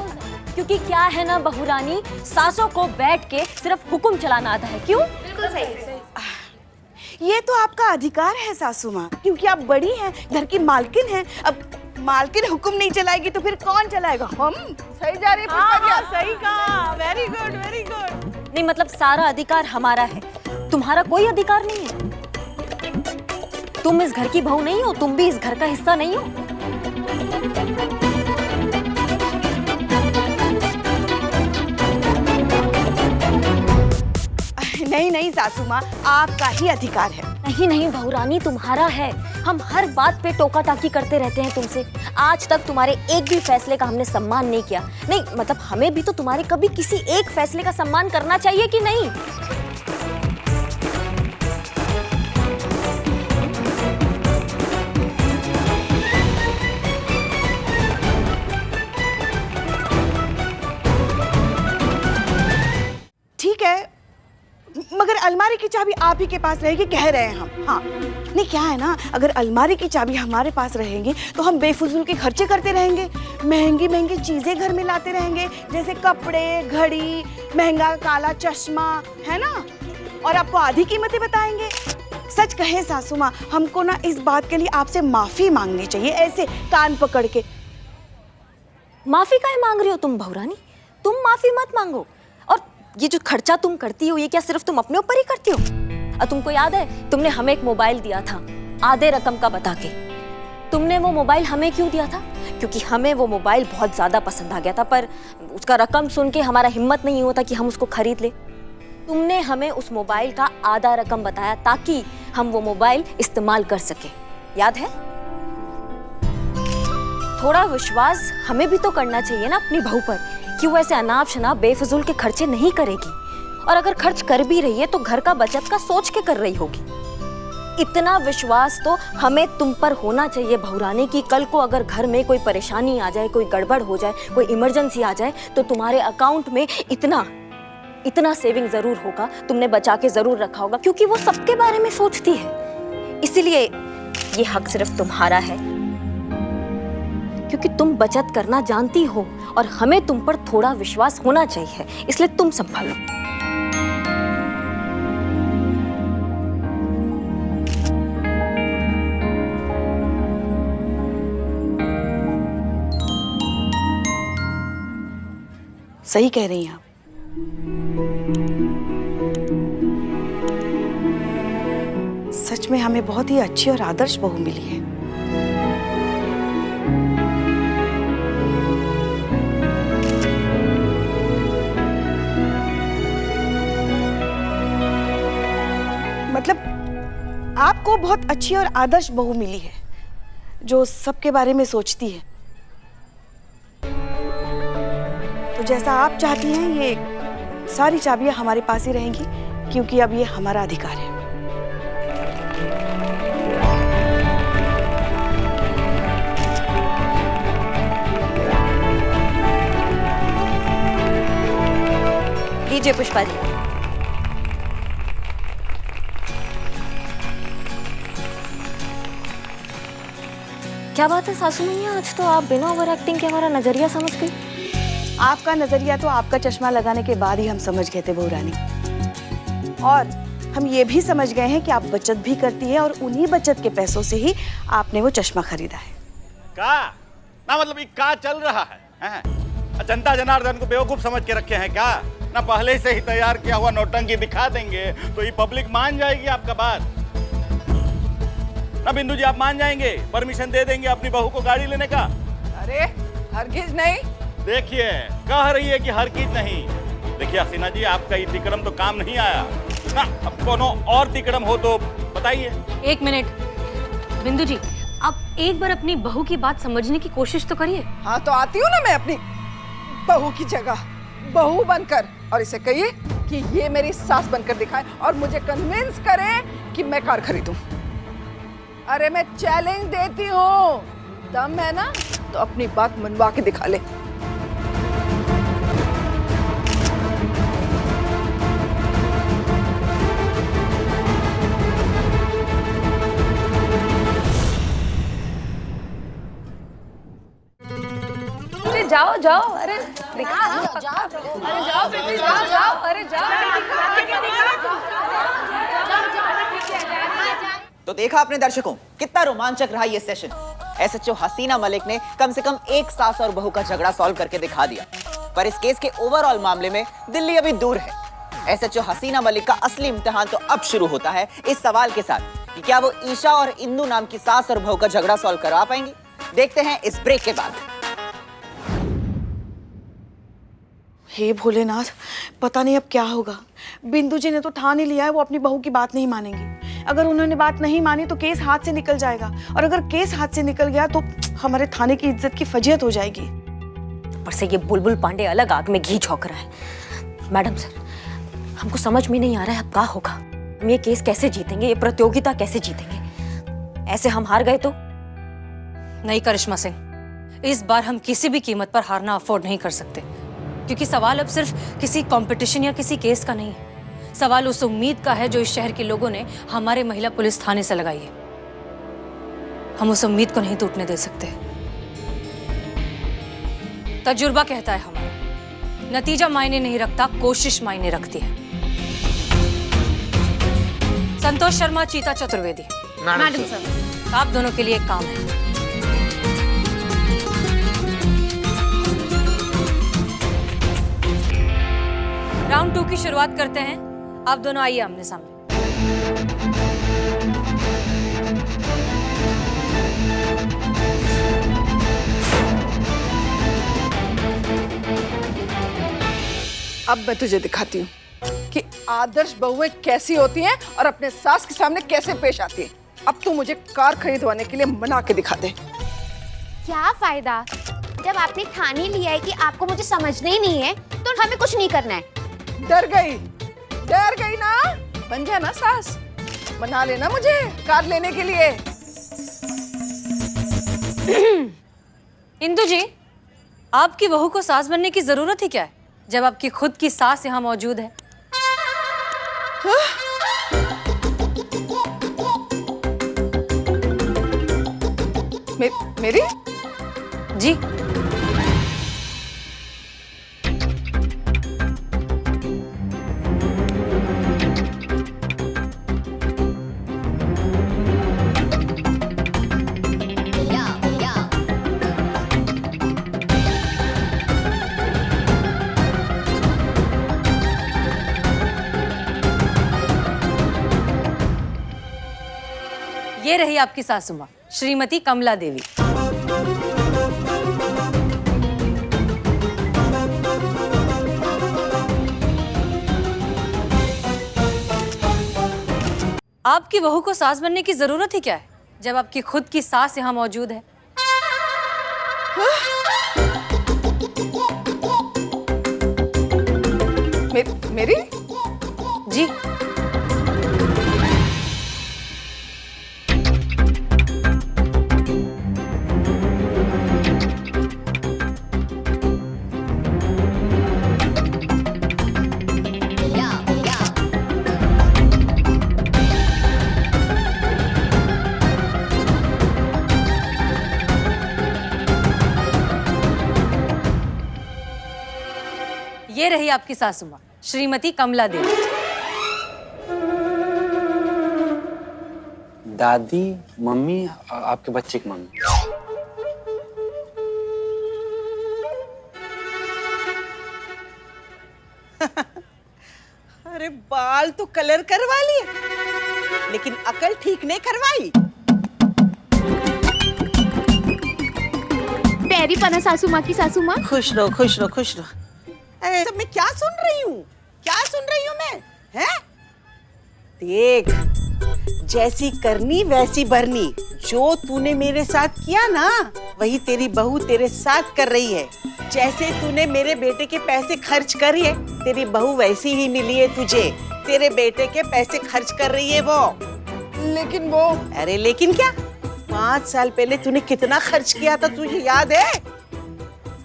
क्योंकि क्या है ना बहू रानी, सासों को बैठ के सिर्फ हुक्म चलाना आता है। क्यों? बिल्कुल सही। ये तो आपका अधिकार है सासू माँ, क्योंकि आप बड़ी हैं, घर की मालकिन हैं। अब मालकिन हुक्म नहीं चलाएगी तो फिर कौन चलाएगा? हम। सही जा रही है, सही कहा। Very good very good. नहीं मतलब सारा अधिकार हमारा है, तुम्हारा कोई अधिकार नहीं है। तुम इस घर की बहू नहीं हो, तुम भी इस घर का हिस्सा नहीं हो। नहीं नहीं सासू माँ, आपका ही अधिकार है। नहीं बहू रानी, तुम्हारा है। हम हर बात पे टोका टाकी करते रहते हैं तुमसे। आज तक तुम्हारे एक भी फैसले का हमने सम्मान नहीं किया। नहीं मतलब हमें भी तो तुम्हारे कभी किसी एक फैसले का सम्मान करना चाहिए कि नहीं? ठीक है, मगर अलमारी की चाबी आप ही के पास रहेगी, कह रहे हैं हम। हाँ नहीं, क्या है ना, अगर अलमारी की चाबी हमारे पास रहेगी तो हम बेफिजूल के खर्चे करते रहेंगे, महंगी महंगी चीजें घर में लाते रहेंगे, जैसे कपड़े, घड़ी, महंगा काला चश्मा, है ना? और आपको आधी कीमतें बताएंगे। सच कहे सासू माँ, हमको ना इस बात के लिए आपसे माफी मांगनी चाहिए, ऐसे कान पकड़ के। माफी काहे मांग रही हो तुम बहू रानी? तुम माफी मत मांगो। और ये जो खर्चा तुम करती हो, ये क्या सिर्फ तुम अपने ऊपर ही करती हो? और तुमको याद है, तुमने हमें एक मोबाइल दिया था आधे रकम का बता के। तुमने वो मोबाइल हमें क्यों दिया था? क्योंकि हमें वो मोबाइल बहुत ज्यादा पसंद आ गया था, पर उसका रकम सुन के हमारा हिम्मत नहीं होता कि हम उसको खरीद ले। तुमने हमें उस मोबाइल का आधा रकम बताया ताकि हम वो मोबाइल इस्तेमाल कर सके, याद है? थोड़ा विश्वास हमें भी तो करना चाहिए ना अपनी बहू पर, कि वो ऐसे अनाप शनाप बेफिजूल के खर्चे नहीं करेगी, और अगर खर्च कर भी रही है तो घर का बचत का सोच के कर रही होगी। इतना विश्वास तो हमें तुम पर होना चाहिए बहू रानी, कि कल को अगर घर में कोई परेशानी आ जाए, कोई गड़बड़ हो जाए, कोई इमरजेंसी आ जाए, तो तुम्हारे अकाउंट में इतना सेविंग जरूर होगा, तुमने बचा के जरूर रखा होगा, क्योंकि वो सबके बारे में सोचती है। इसीलिए ये हक सिर्फ तुम्हारा है, क्योंकि तुम बचत करना जानती हो और हमें तुम पर थोड़ा विश्वास होना चाहिए, इसलिए तुम संभालो। सही कह रही हैं आप। सच में हमें बहुत ही अच्छी और आदर्श बहू मिली है। मतलब आपको बहुत अच्छी और आदर्श बहू मिली है जो सबके बारे में सोचती है। तो जैसा आप चाहती हैं, ये सारी चाबियां हमारे पास ही रहेंगी, क्योंकि अब ये हमारा अधिकार है। लीजिए पुष्पा जी। क्या बात है सासू मैया, आज तो आप बिना ओवर एक्टिंग के हमारा नजरिया समझ गई। आपका नजरिया तो आपका चश्मा लगाने के बाद ही हम समझ गए थे बहू रानी, और हम ये भी समझ गए हैं कि आप बचत भी करती है और उन्हीं बचत के पैसों से ही आपने वो चश्मा खरीदा है। का ना मतलब ये का चल रहा है, हैं? जनता जनार्दन को बेवकूफ समझ के रखे हैं क्या? ना पहले से ही तैयार किया हुआ नौटंकी दिखा देंगे तो ये पब्लिक मान जाएगी आपका बात। ना बिंदु जी आप मान जाएंगे, परमिशन दे देंगे अपनी बहू को गाड़ी लेने का? अरे हरगिज नहीं। देखिए कह रही है कि हर चीज नहीं। देखिए हसीना जी, आपका ये तिकड़म तो काम नहीं आया ना, अब कोनो और तिकड़म हो तो बताइए। एक मिनट बिंदु जी, आप एक बार अपनी बहू की बात समझने की कोशिश तो करिए। हाँ तो आती हूँ ना मैं अपनी बहू की जगह, बहू बनकर, और इसे कहिए कि ये मेरी सास बनकर दिखाए और मुझे कन्विंस करे कि मैं कार खरीदूं। अरे मैं चैलेंज देती हूँ, दम है ना तो अपनी बात मनवा के दिखा ले। अरे जाओ जाओ, अरे दिखा, अरे जाओ बेटी, जाओ जाओ, अरे जाओ। तो देखा आपने दर्शकों, कितना रोमांचक रहा ये सेशन। एसएचओ हसीना मलिक ने कम से कम एक सास और बहू का झगड़ा सॉल्व करके दिखा दिया, पर इस केस के ओवरऑल मामले में दिल्ली अभी दूर है। एसएचओ हसीना मलिक का असली इम्तिहान तो अब शुरू होता है इस सवाल के साथ कि क्या वो ईशा और इंदु नाम की सास और बहू का झगड़ा सॉल्व करवा पाएंगी। देखते हैं इस ब्रेक के बाद। हे भोलेनाथ, पता नहीं अब क्या होगा। बिंदु जी ने तो ठान ही लिया है वो अपनी बहू की बात नहीं मानेंगी। अगर उन्होंने बात नहीं मानी तो केस हाथ से निकल जाएगा, और अगर केस हाथ से निकल गया तो हमारे थाने की इज्जत की फजीहत हो जाएगी। ऊपर से ये बुलबुल पांडे अलग आग में घी झोंक रहा है। मैडम सर, हमको समझ में नहीं आ रहा है अब क्या होगा। हम ये केस कैसे जीतेंगे, ये प्रतियोगिता कैसे जीतेंगे? ऐसे हम हार गए तो? नहीं करिश्मा सिंह, इस बार हम किसी भी कीमत पर हारना अफोर्ड नहीं कर सकते, क्योंकि सवाल अब सिर्फ किसी कंपटीशन या किसी केस का नहीं है। सवाल उस उम्मीद का है जो इस शहर के लोगों ने हमारे महिला पुलिस थाने से लगाई है। हम उस उम्मीद को नहीं टूटने दे सकते। तजुर्बा कहता है हमारा, नतीजा मायने नहीं रखता, कोशिश मायने रखती है। संतोष शर्मा, चीता चतुर्वेदी। Madam sir. आप दोनों के लिए एक काम है। राउंड 2 की शुरुआत करते हैं। आप दोनों आइए आमने सामने। अब मैं तुझे दिखाती हूँ कि आदर्श बहुएं कैसी होती हैं और अपने सास के सामने कैसे पेश आती हैं। अब तू मुझे कार खरीदवाने के लिए मना के दिखा दे। क्या फायदा, जब आपने ठान ही लिया है कि आपको मुझे समझना ही नहीं है तो हमें कुछ नहीं करना है। डर गई ना, बन जा ना सास, मना लेना मुझे कार लेने के लिए। इंदु जी, आपकी बहू को सास बनने की जरूरत ही क्या है, जब आपकी खुद की सास यहाँ मौजूद है? मेरी जी। ये रही आपकी सासू माँ श्रीमती कमला देवी। आपकी बहू को सास बनने की जरूरत ही क्या है जब आपकी खुद की सास यहाँ मौजूद है? मेरी जी। ये रही आपकी सासू माँ श्रीमती कमला देवी। दादी, मम्मी, आपके बच्चे की मम्मी। अरे बाल तो कलर करवा लिए, लेकिन अकल ठीक नहीं करवाई। पैरी पना सासू माँ की सासू माँ। खुश रहो, खुश रहो, खुश रहो। अरे सब मैं क्या सुन रही हूँ, क्या सुन रही हूँ मैं, हैं? देख, जैसी करनी वैसी भरनी। जो तूने मेरे साथ किया ना, वही तेरी बहू तेरे साथ कर रही है। जैसे तूने मेरे बेटे के पैसे खर्च करिए, तेरी बहू वैसी ही मिली है तुझे। तेरे बेटे के पैसे खर्च कर रही है वो। लेकिन वो, अरे लेकिन क्या, 5 साल पहले तूने कितना खर्च किया था, तुझे याद है?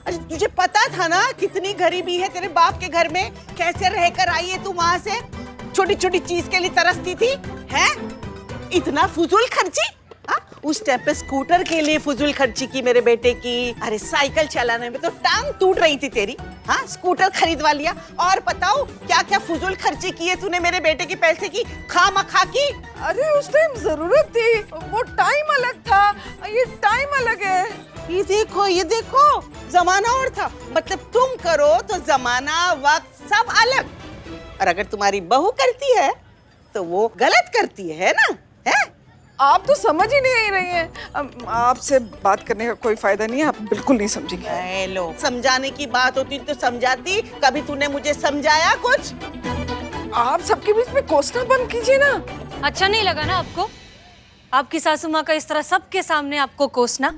अरे तुझे पता था ना कितनी गरीबी है तेरे बाप के घर में, कैसे रहकर आई है तू वहां से? छोटी छोटी चीज के लिए तरसती थी, हैं? इतना फुजूल खर्ची? उस टाइम पे स्कूटर के लिए फुजूल खर्ची की मेरे बेटे की। अरे साइकिल चलाने में तो टांग टूट रही थी तेरी, हाँ? स्कूटर खरीदवा लिया। और बताओ क्या क्या फुजूल खर्ची की है तूने मेरे बेटे के पैसे की, खामखा की। अरे उस टाइम जरूरत थी, वो टाइम अलग था, ये टाइम अलग है। ये देखो जमाना और था। मतलब तुम करो तो जमाना वक्त सब अलग। और अगर तुम्हारी बहू करती है तो वो गलत करती है ना, है? आप तो समझ ही नहीं रही हैं। आपसे बात करने का कोई फायदा नहीं है, आप बिल्कुल नहीं समझेंगे। लो, समझाने की बात होती तो समझाती। कभी तूने मुझे समझाया कुछ? आप सबके बीच में कोसना बंद कीजिए ना। अच्छा नहीं लगा ना आपको आपकी सासू माँ का इस तरह सबके सामने आपको कोसना?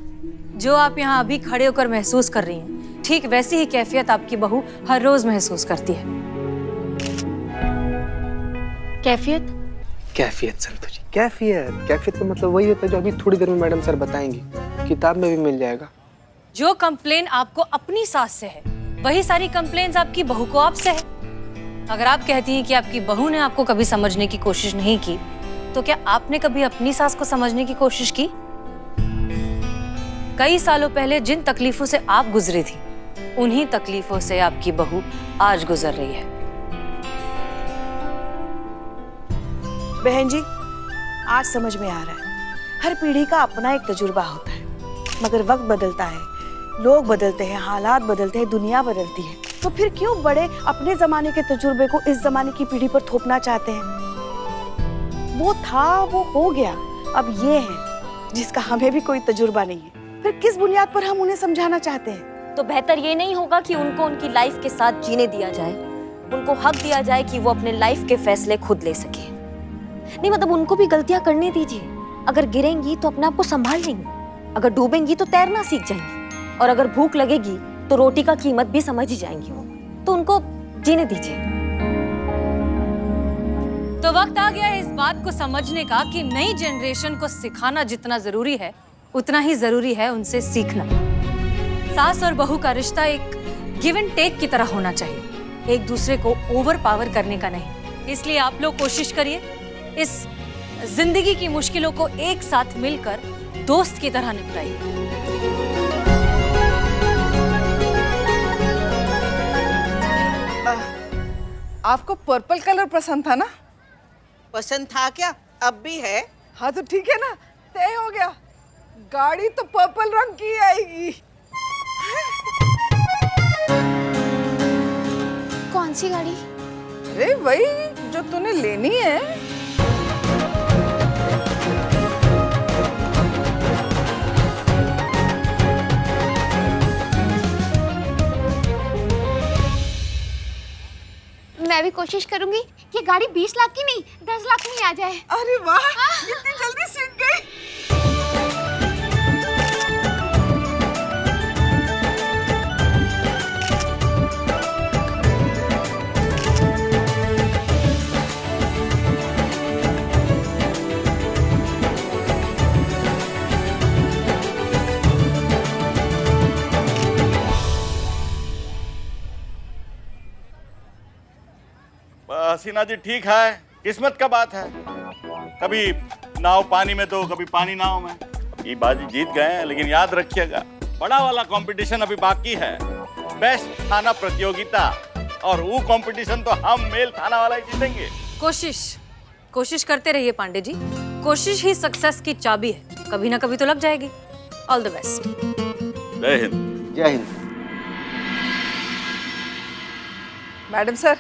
जो आप यहाँ अभी खड़े होकर महसूस कर रही हैं, ठीक वैसी ही कैफियत आपकी बहू हर रोज महसूस करती है। कैफियत? कैफियत संतु जी, कैफियत का मतलब वही होता है जो अभी थोड़ी देर में मैडम सर बताएंगी। किताब में भी मिल जाएगा। जो कंप्लेन आपको अपनी सास से है, वही सारी कंप्लेन्स आपकी बहू को आपसे है। अगर आप कहती हैं कि आपकी बहू ने आपको कभी समझने की कोशिश नहीं की, तो क्या आपने कभी अपनी सास को समझने की कोशिश की? कई सालों पहले जिन तकलीफों से आप गुजरी थी, उन्हीं तकलीफों से आपकी बहू आज गुजर रही है। बहन जी, आज समझ में आ रहा है, हर पीढ़ी का अपना एक तजुर्बा होता है। मगर वक्त बदलता है, लोग बदलते हैं, हालात बदलते हैं, दुनिया बदलती है। तो फिर क्यों बड़े अपने जमाने के तजुर्बे को इस जमाने की पीढ़ी पर थोपना चाहते हैं? वो था, वो हो गया। अब ये है जिसका हमें भी कोई तजुर्बा नहीं है, फिर किस बुनियाद पर हम उन्हें समझाना चाहते हैं? तो बेहतर ये नहीं होगा कि उनको उनकी लाइफ के साथ जीने दिया जाए, उनको हक दिया जाए कि वो अपने लाइफ के फैसले खुद ले सके? नहीं, मतलब उनको भी गलतियां करने दीजिए। अगर गिरेंगी तो अपने आप को संभाल लेंगी, अगर डूबेंगी तो तैरना सीख जाएंगी, और अगर भूख लगेगी तो रोटी का कीमत भी समझ ही जाएंगी वो। तो उनको जीने दीजिए। तो वक्त आ गया है इस बात को समझने का कि नई जनरेशन को सिखाना जितना जरूरी है, उतना ही जरूरी है उनसे सीखना। सास और बहू का रिश्ता एक गिव एंड टेक की तरह होना चाहिए, एक दूसरे को ओवर पावर करने का नहीं। इसलिए आप लोग कोशिश करिए इस जिंदगी की मुश्किलों को एक साथ मिलकर दोस्त की तरह निपटाइए। आपको पर्पल कलर पसंद था ना? पसंद था क्या? अब भी है? हाँ तो ठीक है ना, तय हो गया। गाड़ी तो पर्पल रंग की आएगी। कौन सी गाड़ी? अरे वही जो तूने लेनी है। मैं भी कोशिश करूंगी कि गाड़ी 20 लाख की नहीं 10 लाख में आ जाए। अरे वाह, इतनी जल्दी सीख गई। हसीना जी ठीक है, किस्मत का बात है। कभी नाव पानी में तो कभी पानी नाव में। ये बाजी जीत गए हैं, लेकिन याद रखिएगा बड़ा वाला कंपटीशन अभी बाकी है। बेस्ट थाना प्रतियोगिता, और वो कंपटीशन तो हम मेल थाना वाला ही जीतेंगे। कोशिश करते रहिए पांडे जी। कोशिश ही सक्सेस की चाबी है, कभी ना कभी तो लग जाएगी। All the best. जय हिंद। जय हिंद। मैडम सर,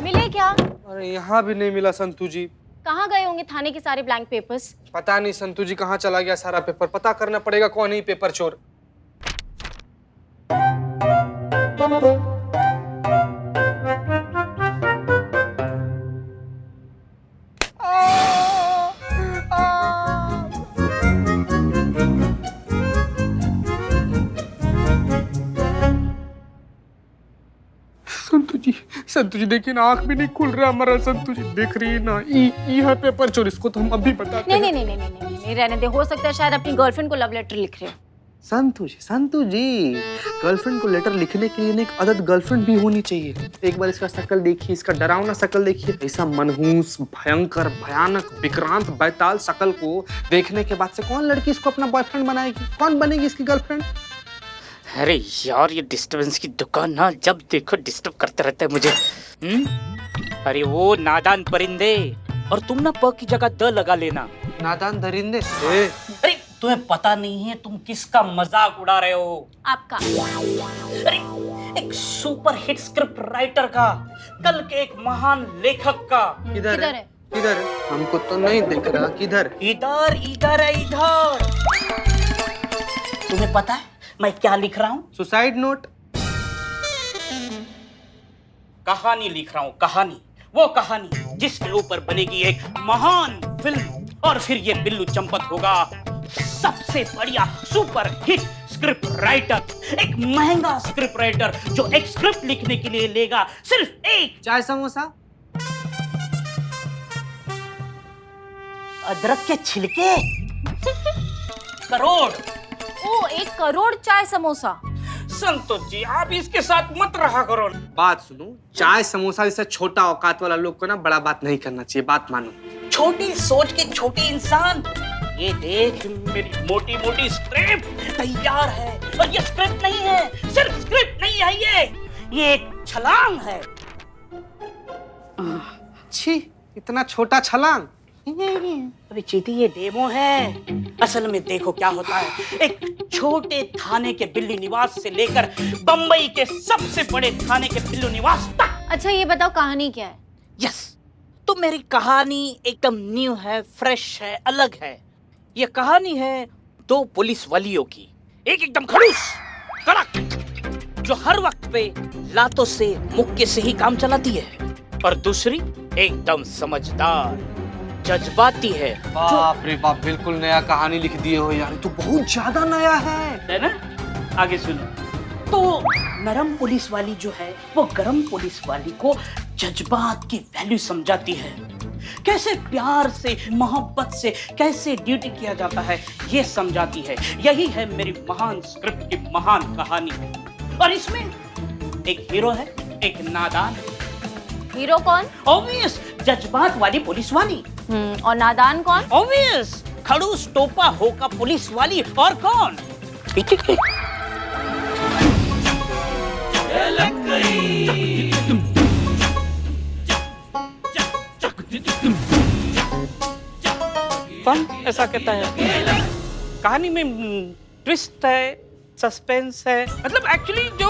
मिले क्या? अरे यहाँ भी नहीं मिला संतू जी। कहाँ गए होंगे थाने के सारे ब्लैंक पेपर्स? पता नहीं संतू जी कहाँ चला गया सारा पेपर। पता करना पड़ेगा कौन है ये पेपर चोर। संतू जी देखिए ना, आंख भी नहीं खुल रहा हमारा। संतू जी देख रही है ना, ये पेपर चोर। इसको तो हम अभी बताते हैं। नहीं रहने दे। हो सकता है शायद अपनी गर्लफ्रेंड को लव लेटर लिख रहे हो। संतू जी गर्लफ्रेंड को लेटर लिखने के लिए एक अदद गर्लफ्रेंड भी होनी चाहिए। एक बार इसका शक्ल देखिए, इसका डरावना शक्ल देखिए। ऐसा मनहूस, भयंकर, भयानक, विक्रांत, बैताल शक्ल को देखने के बाद से कौन लड़की इसको अपना बॉयफ्रेंड बनाएगी? कौन बनेगी इसकी गर्लफ्रेंड? अरे यार, ये डिस्टर्बेंस की दुकान ना जब देखो डिस्टर्ब करते रहते हैं मुझे। अरे वो नादान परिंदे, और तुम ना प की जगह द लगा लेना। नादान दरिंदे। अरे तुम्हें पता नहीं है तुम किसका मजाक उड़ा रहे हो? आपका। अरे एक सुपर हिट स्क्रिप्ट राइटर का, कल के एक महान लेखक का। किधर है? किधर है? हमको तो नहीं दिख रहा। किधर? इधर इधर है, इधर। तुम्हें पता है मैं क्या लिख रहा हूँ? Suicide note. कहानी लिख रहा हूँ, कहानी। वो कहानी जिसके ऊपर बनेगी एक महान फिल्म, और फिर ये बिल्लू चंपत होगा सबसे बढ़िया सुपर हिट स्क्रिप्ट राइटर। एक महंगा स्क्रिप्ट राइटर जो एक स्क्रिप्ट लिखने के लिए लेगा सिर्फ एक चाय समोसा, अदरक के छिलके, करोड़। ओ, 1 करोड़ चाय समोसा। संतोष जी आप इसके साथ मत रहा करो। बात सुनो, चाय समोसा जैसा छोटा औकात वाला लोग को ना बड़ा बात नहीं करना चाहिए। बात मानो। छोटी सोच के छोटे इंसान। ये देख, मेरी मोटी मोटी स्क्रिप्ट तैयार है। और ये स्क्रिप्ट नहीं है, सिर्फ स्क्रिप्ट नहीं है, ये एक छलांग है। छी, इतना छोटा छलांग। अरे चीती, ये डेमो है। असल में देखो क्या होता है। एक छोटे थाने के बिल्ली निवास से लेकर बंबई के सबसे बड़े थाने के बिल्लू निवास तक। अच्छा ये बताओ कहानी क्या है? यस, तो मेरी कहानी एकदम न्यू है, फ्रेश है, अलग है। ये कहानी है 2 पुलिस वालियों की। एक एकदम खड़ूस, कड़क, जो हर वक्त पे लातों से, मुक्के से ही काम चलाती है, और दूसरी एकदम समझदार, जज्बाती है। बाप रे बाप, बिल्कुल नया कहानी लिख दिए हो यार, तो बहुत ज्यादा नया है ना? आगे सुनो। तो नरम पुलिस वाली जो है वो गरम पुलिस वाली को जज्बात की वैल्यू समझाती है, कैसे प्यार से मोहब्बत से कैसे ड्यूटी किया जाता है ये समझाती है। यही है मेरी महान स्क्रिप्ट की महान कहानी। और इसमें एक हीरो है, एक नादान है। हीरो कौन? ऑब्वियस, जज्बात वाली पुलिस वाली। और नादान कौन? ऑब्वियस, खड़ूस टोपा होका पुलिस वाली। और कौन? कौन ऐसा कहता है? कहानी में ट्विस्ट है, सस्पेंस है। मतलब एक्चुअली जो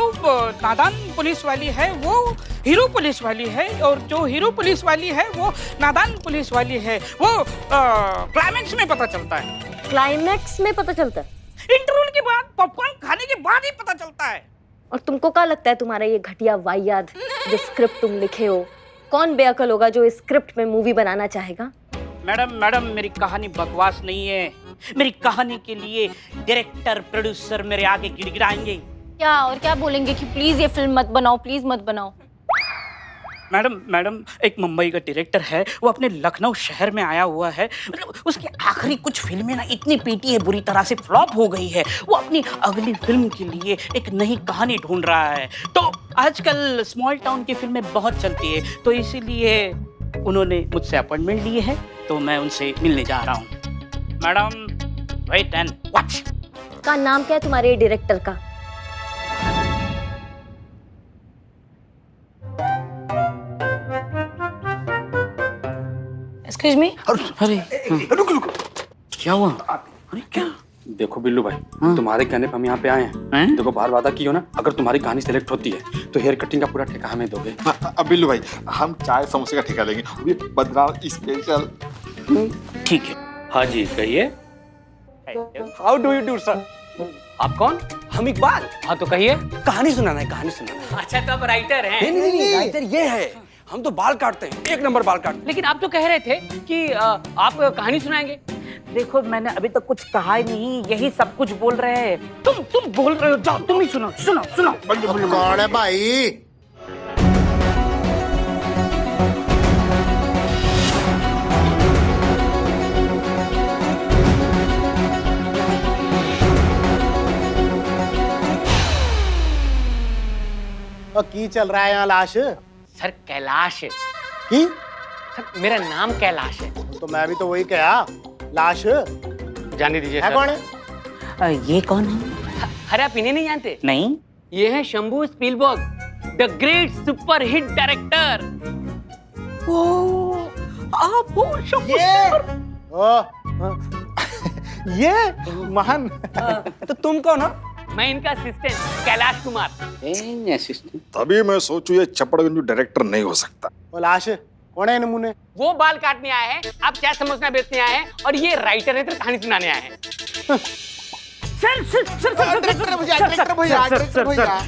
नादान पुलिस वाली है वो हीरो पुलिस वाली है, और जो हीरो पुलिस वाली है वो नादान पुलिस वाली है। वो क्लाइमैक्स में पता चलता है। क्लाइमैक्स में पता चलता है? इंटरवल के बाद, पॉपकॉर्न खाने के बाद ही पता चलता है। और तुमको क्या लगता है तुम्हारा ये घटिया वाहियात जो स्क्रिप्ट तुम लिखे हो, कौन बेअकल होगा जो इस स्क्रिप्ट में मूवी बनाना चाहेगा? मैडम मेरी कहानी बकवास नहीं है। मेरी कहानी के लिए डायरेक्टर प्रोड्यूसर मेरे आगे गिड़गिड़ाएंगे। क्या और क्या बोलेंगे कि प्लीज ये फिल्म मत बनाओ, प्लीज मत बनाओ। मैडम एक मुंबई का डायरेक्टर है, वो अपने लखनऊ शहर में आया हुआ है। मतलब उसकी आखिरी कुछ फिल्में ना इतनी पीटी है, बुरी तरह से फ्लॉप हो गई है। वो अपनी अगली फिल्म के लिए एक नई कहानी ढूंढ रहा है। तो आजकल स्मॉल टाउन की फिल्में बहुत चलती है, तो इसीलिए उन्होंने मुझसे अपॉइंटमेंट लिए है, तो मैं उनसे मिलने जा रहा हूँ। Madam wait and watch. का नाम क्या है तुम्हारे डायरेक्टर का? Excuse me. अरे रुक क्या हुआ? अरे क्या? देखो बिल्लू भाई, तुम्हारे कहने पे हम यहाँ पे आए हैं। देखो बाहर वादा की हो ना, अगर तुम्हारी कहानी सेलेक्ट होती है तो हेयर कटिंग का पूरा ठेका हमें दोगे। अब बिल्लू भाई, हम चाय समोसे का ठेका लेंगे, वो भी बदनाम स्पेशल। ठीक है। हाँ जी कहिए। How do you do sir? आप कौन? हम इकबाल। हाँ तो कहिए। कहानी सुनाना है, कहानी सुनाना है। अच्छा तो आप राइटर हैं? नहीं, राइटर ये है, हम तो बाल काटते हैं, एक नंबर बाल काटते हैं। लेकिन आप तो कह रहे थे कि आप कहानी सुनाएंगे। देखो मैंने अभी तक कुछ कहा ही नहीं, यही सब कुछ बोल रहे हैं। तुम बोल रहे हो, जाओ तुम ही सुनो। कौन है भाई? की चल रहा है यहाँ लाश? सर कैलाश की? सर मेरा नाम कैलाश है। तो मैं भी तो वही कहा, लाश। जाने दीजिए। है कौन है? ये कौन है? अरे आप इन्हें नहीं जानते? नहीं। ये है Shambhu Spielberg, the great super hit director. आप हो शंभू? ये महान। तो तुम कौन हो? मैं इनका असिस्टेंट कैलाश कुमार। असिस्टेंट? तभी मैं सोचूं ये चपड़गंज डायरेक्टर नहीं हो सकता। वो लाश कौन है? नमूने वो बाल काटने आए हैं, आप क्या समझना बेचने आए हैं, और ये राइटर है तो कहानी सुनाने आए हैं।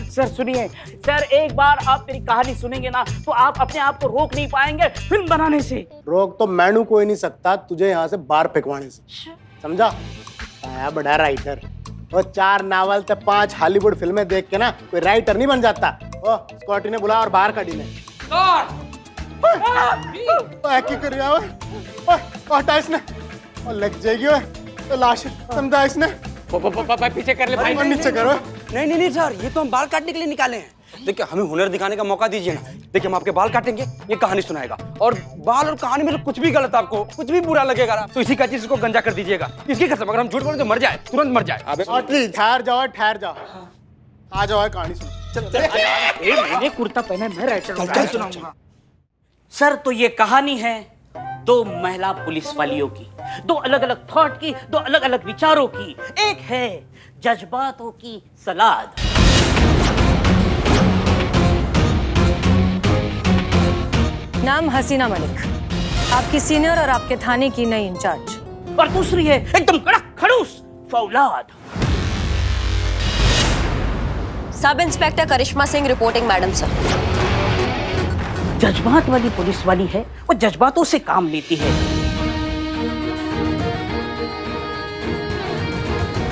सर सुनिए सर, एक बार आप मेरी कहानी सुनेंगे ना तो आप अपने आप को रोक नहीं पाएंगे फिल्म बनाने से। रोक तो मैनू कोई नहीं सकता तुझे यहाँ से बाहर फेंकवाने से, समझा? आया बड़ा राइटर, और 4 नावल ते 5 हॉलीवुड फिल्में देख के ना कोई राइटर नहीं बन जाता। ओ स्कॉटी ने बुला और बाहर काटी ने। की कर रहा है? हटा इसने, और लग जाएगी वो तो लाश, समझा इसने? पीछे कर ले भाई। नीचे करो। नहीं सर, ये तो हम बाल काटने के लिए निकाले हैं। देखिए हमें हुनर दिखाने का मौका दीजिए ना। देखिए हम आपके बाल काटेंगे, ये कहानी सुनाएगा, और बाल और कहानी में तो कुछ भी गलत, आपको कुछ भी बुरा लगेगा ना तो इसी का चीज को गंजा कर दीजिएगा। इसकी कसम, अगर हम झूठ बोले तो मर जाए, तुरंत मर जाए। ठहर जाओ, आ जाओ कहानी सुन। मैंने कुर्ता पहना, मैं राइटर सुनाऊंगा। सर तो ये कहानी है 2 महिला पुलिस वालियों की, 2 अलग अलग थॉट की, 2 अलग अलग विचारों की। एक है जज्बातों की सलाद। नाम हसीना मलिक, आपकी सीनियर और आपके थाने की नई इंचार्ज। और दूसरी है एकदम कड़क खड़ूस फौलाद। सब इंस्पेक्टर करिश्मा सिंह रिपोर्टिंग मैडम सर। जज्बात वाली पुलिस वाली है, वो जज्बातों से काम लेती है।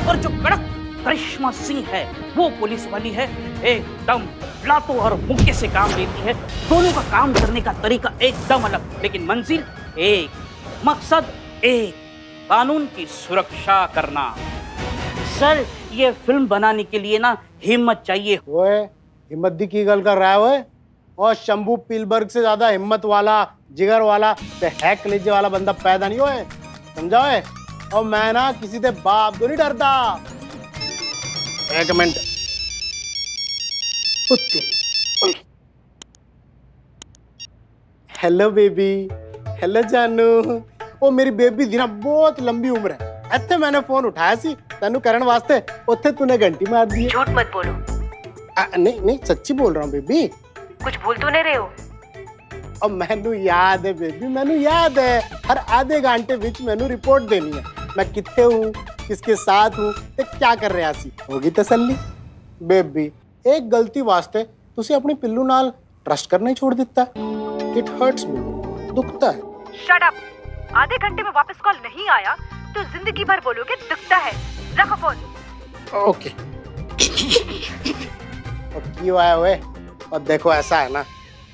और जो कड़क करिश्मा सिंह है वो पुलिस वाली है, एकदम लातों और मुक्के से काम लेती है। दोनों का काम करने का तरीका एकदम अलग, लेकिन मंजिल एक, मकसद एक, कानून की सुरक्षा करना। सर ये फिल्म बनाने के लिए ना हिम्मत चाहिए। ओए हिम्मत दी की गल कर रहा है ओए? और शंभू पीलबर्ग से ज्यादा हिम्मत वाला, जिगर वाला, है कलेजे वाला बंदा पैदा नहीं होए, समझा है? और मैं ना किसी से बाप तो नहीं डरता। एक मिनट। हेलो बेबी, हेलो जानू। ओ मेरी बेबी दी ना बहुत लंबी उम्र है। इत्थे मैंने फोन उठाया सी तेनू करन वास्ते, उत्थे तूने घंटी मार दी। झूठ मत बोलो। नहीं नहीं सच्ची बोल रहा हूँ बेबी। कुछ भूल तो नहीं रहे हो? और मैनू याद है बेबी, मैनू याद है। हर आधे घंटे विच मैनू रिपोर्ट देनी है, मैं कित्थे हूँ, किसके साथ हूँ, ते क्या कर रहा सी। होगी तसल्ली? बेबी एक गलती वास्ते तुसी अपनी पिल्लू नाल ट्रस्ट करना ही छोड़ दिता। इट हर्ट्स मी, दुखता है। Shut up. आधे घंटे में वापस कॉल नहीं आया तो जिंदगी भर बोलोगे दुखता है। रखो फोन। ओके। और क्यों आया हुए? और देखो ऐसा है ना,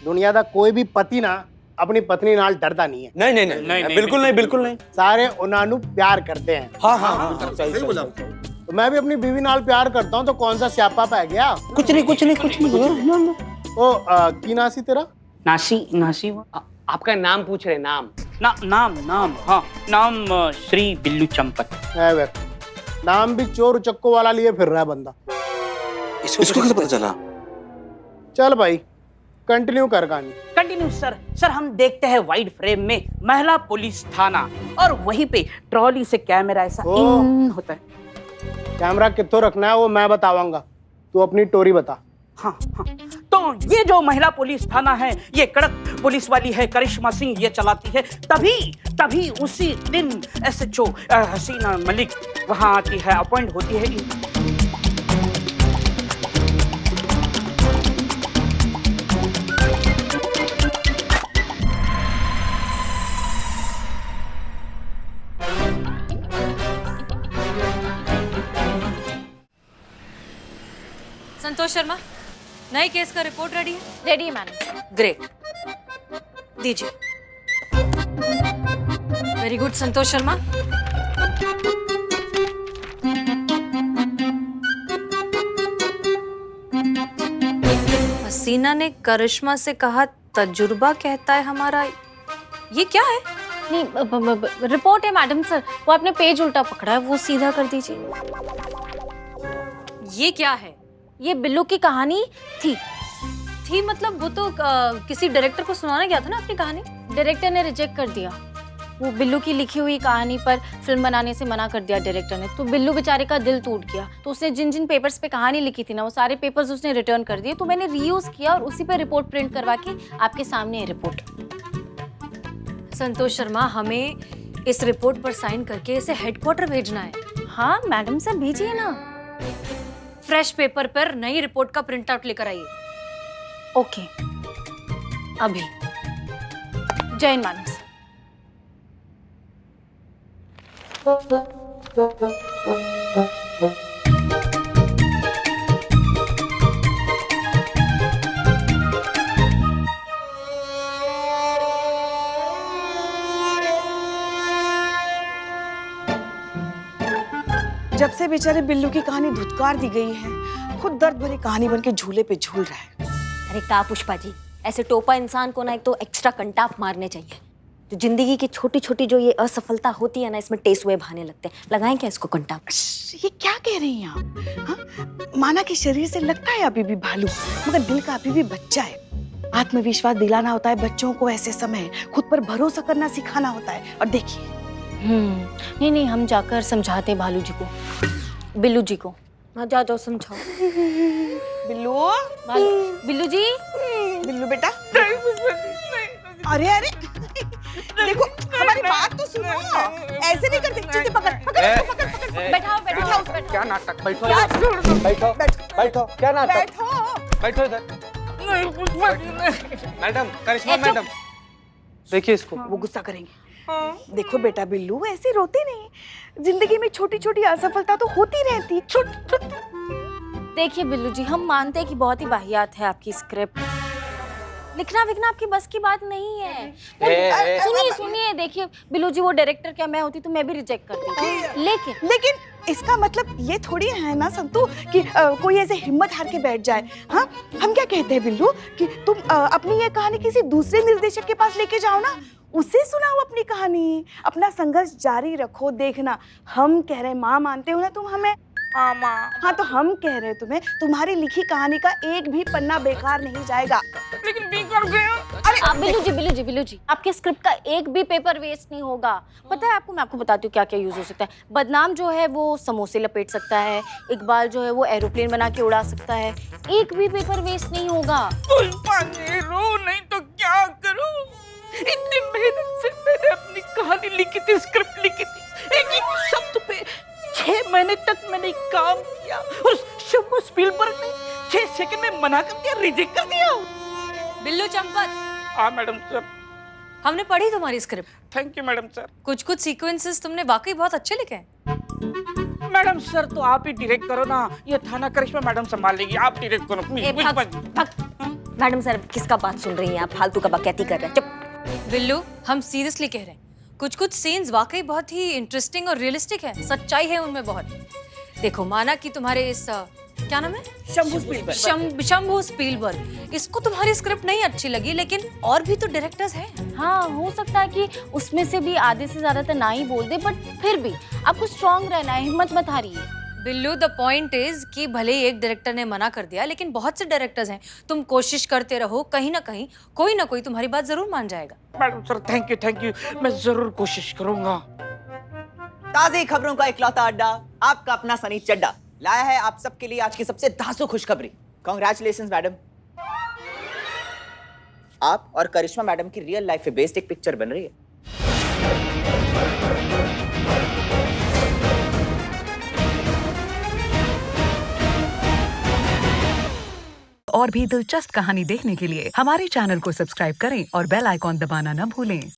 दुनिया का कोई भी पति ना अपनी पत्नी नाल डरदा नहीं है। नहीं नहीं नहीं, नहीं, नहीं बिल्कुल नहीं, बिल्कुल नहीं। सारे उन्होंने प्यार करते हैं। हाँ हाँ सही बोला। तो मैं भी अपनी बीवी नाल प्यार करता हूँ, तो कौन सा स्यापा पै गया? कुछ नहीं कुछ नहीं कुछ नहीं। ओ की नासी तेरा? नासी आपका नाम पूछ रहे, नाम नाम हाँ नाम श्री बिल्लू चंपत। नाम भी चोर उचक्कों वाला लिए फिर रहा है बंदा। इसको कैसे पता चला? चल भाई कंटिन्यू कर कहानी। कंटिन्यू सर हम देखते हैं वाइड फ्रेम में महिला पुलिस थाना, और वहीं पे ट्रॉली से कैमरा ऐसा इन होता है। कैमरा कित्थों रखना है वो मैं बताऊंगा, तू अपनी टोरी बता। हाँ तो ये जो महिला पुलिस थाना है ये कड़क पुलिस वाली है, करिश्मा सिंह ये चलाती है। तभी उसी दिन SHO हसीना मलिक वहां आती है, अपॉइंट होती है। संतोष शर्मा, नए केस का रिपोर्ट रेडी है? रेडी है मैडम। ग्रेट, दीजिए। Very good Santosh Sharma. हसीना ने करिश्मा से कहा तजुर्बा कहता है हमारा, ये क्या है? नहीं रिपोर्ट है मैडम सर, वो आपने पेज उल्टा पकड़ा है, वो सीधा कर दीजिए। ये क्या है? ये बिल्लू की कहानी थी मतलब वो तो किसी डायरेक्टर को सुनाना गया था ना अपनी कहानी। डायरेक्टर ने रिजेक्ट कर दिया। वो बिल्लू की लिखी हुई कहानी पर फिल्म बनाने से मना कर दिया डायरेक्टर ने। तो बिल्लू बेचारे का दिल टूट गया। तो उसने जिन पेपर्स पे कहानी लिखी थी ना, वो सारे पेपर्स उसने रिटर्न कर दिए। तो मैंने रीयूज किया और उसी पे रिपोर्ट प्रिंट करवा के आपके सामने है रिपोर्ट। संतोष शर्मा, हमें इस रिपोर्ट पर साइन करके इसे हेडक्वार्टर भेजना है। हाँ मैडम सर भेजिए ना। फ्रेश पेपर पर नई रिपोर्ट का प्रिंट आउट लेकर आइए। ओके अभी। जय हिंद मैडम। जब से बेचारे बिल्लू की कहानी धुतकार दी गई है, खुद दर्द भरी कहानी बन के झूले पे झूल रहा है। अरे का पुष्पा जी, ऐसे टोपा इंसान को ना एक तो एक्स्ट्रा कंटाप मारने चाहिए। तो जिंदगी की छोटी छोटी जो ये असफलता होती है ना, इसमें टेसुए भाने लगते हैं। लगाएं क्या इसको कंटाप? ये क्या कह रही हैं आप? हाँ? माना कि शरीर से लगता है अभी भी भालू, मगर दिल का अभी भी बच्चा है। आत्मविश्वास दिलाना होता है बच्चों को, ऐसे समय खुद पर भरोसा करना सिखाना होता है। और देखिए नहीं हम जाकर समझाते हैं भालू जी को, बिल्लू जी को। हाँ जाओ समझाओ। बिल्लू बिल्लू जी, बिल्लू बेटा। अरे देखो हमारी बात तो सुनो, ऐसे नहीं करते। चीजें पकड़ बैठाओ क्या नाटक? बैठो बैठो बैठो क्या नाटक? बैठो बैठो इधर। मैडम, करिश्मा मैडम, देखिए इसको। वो गुस्सा करेंगे। देखो बेटा बिल्लू, ऐसे रोते नहीं। जिंदगी में छोटी छोटी असफलता तो होती रहती। देखिए बिल्लू जी, हम मानते हैं कि बहुत ही वाहियात है आपकी स्क्रिप्ट, लिखना विखना आपकी बस की बात नहीं है। सुनिए सुनिए, देखिए बिल्लू जी, वो डायरेक्टर क्या मैं होती तो मैं भी रिजेक्ट कर देती, लेकिन इसका मतलब ये थोड़ी है ना संतू कि कोई ऐसे हिम्मत हार के बैठ जाए। हाँ, हम क्या कहते हैं बिल्लू कि तुम अपनी ये कहानी किसी दूसरे निर्देशक के पास लेके जाओ ना, उसे सुनाओ अपनी कहानी, अपना संघर्ष जारी रखो। देखना, हम कह रहे हैं माँ, मानते हो ना तुम हमें? हाँ, तो हम कह रहे हैं तुम्हें, तुम्हारी लिखी कहानी का एक भी पन्ना बेकार नहीं जाएगा। लेकिन बेकार गया। अरे बिल्लू जी, आपके स्क्रिप्ट का एक भी पेपर वेस्ट नहीं होगा। पता है आपको, मैं आपको बताती हूँ क्या क्या यूज हो सकता है। बदनाम जो है वो समोसे लपेट सकता है, इकबाल जो है वो एरोप्लेन बना के उड़ा सकता है। एक भी पेपर वेस्ट नहीं होगा। रो नहीं तो क्या करूं? इतनी मेहनत से मैंने अपनी कहानी लिखी थी, स्क्रिप्ट लिखी थी, एक एक शब्द पे 6 महीने तक मैंने काम किया और शंभू स्पीलबर्ग ने 6 सेकंड में मना कर दिया, रिजेक्ट कर दिया। बिल्लू चंपत। हाँ मैडम सर। हमने पढ़ी तुम्हारी script. Thank you madam sir. कुछ सीक्वेंसेस तुमने वाकई बहुत अच्छे लिखे हैं। मैडम सर, तो आप ही डायरेक्ट करो ना, ये थाना करिश्मा मैडम संभाल लेगी, आप डायरेक्ट करो प्लीज। मैडम सर, किसका बात सुन रही हैं आप? फालतू का बकैती कर रहे हैं। चुप। बिल्लू, हम सीरियसली कह रहे हैं, कुछ सीन्स वाकई बहुत ही इंटरेस्टिंग और रियलिस्टिक है, सच्चाई है उनमें बहुत। देखो, माना कि तुम्हारे इस क्या नाम है, शंभू स्पीलबर्ग, इसको तुम्हारी स्क्रिप्ट नहीं अच्छी लगी, लेकिन और भी तो डायरेक्टर्स हैं। हाँ, हो सकता है कि उसमें से भी आधे से ज्यादा तो ना ही बोल दे, बट फिर भी आपको स्ट्रांग रहना है, हिम्मत मत हारिए। बिल्लू, द पॉइंट इज कि भले ही एक डायरेक्टर ने मना कर दिया, लेकिन बहुत से डायरेक्टर्स हैं। तुम कोशिश करते रहो, कहीं ना कहीं कोई ना कोई तुम्हारी बात जरूर मान जाएगा। मैडम सर, थैंक यू, मैं जरूर कोशिश करूंगा। ताज़ी खबरों का इकलौता अड्डा, आपका अपना सनी चड्डा लाया है आप सबके लिए आज की सबसे धांसू खुशखबरी। कांग्रेचुलेशंस मैडम, आप और करिश्मा मैडम की रियल लाइफ पे बेस्ड एक पिक्चर बन रही है। और भी दिलचस्प कहानी देखने के लिए हमारे चैनल को सब्सक्राइब करें और बेल आइकॉन दबाना न भूलें।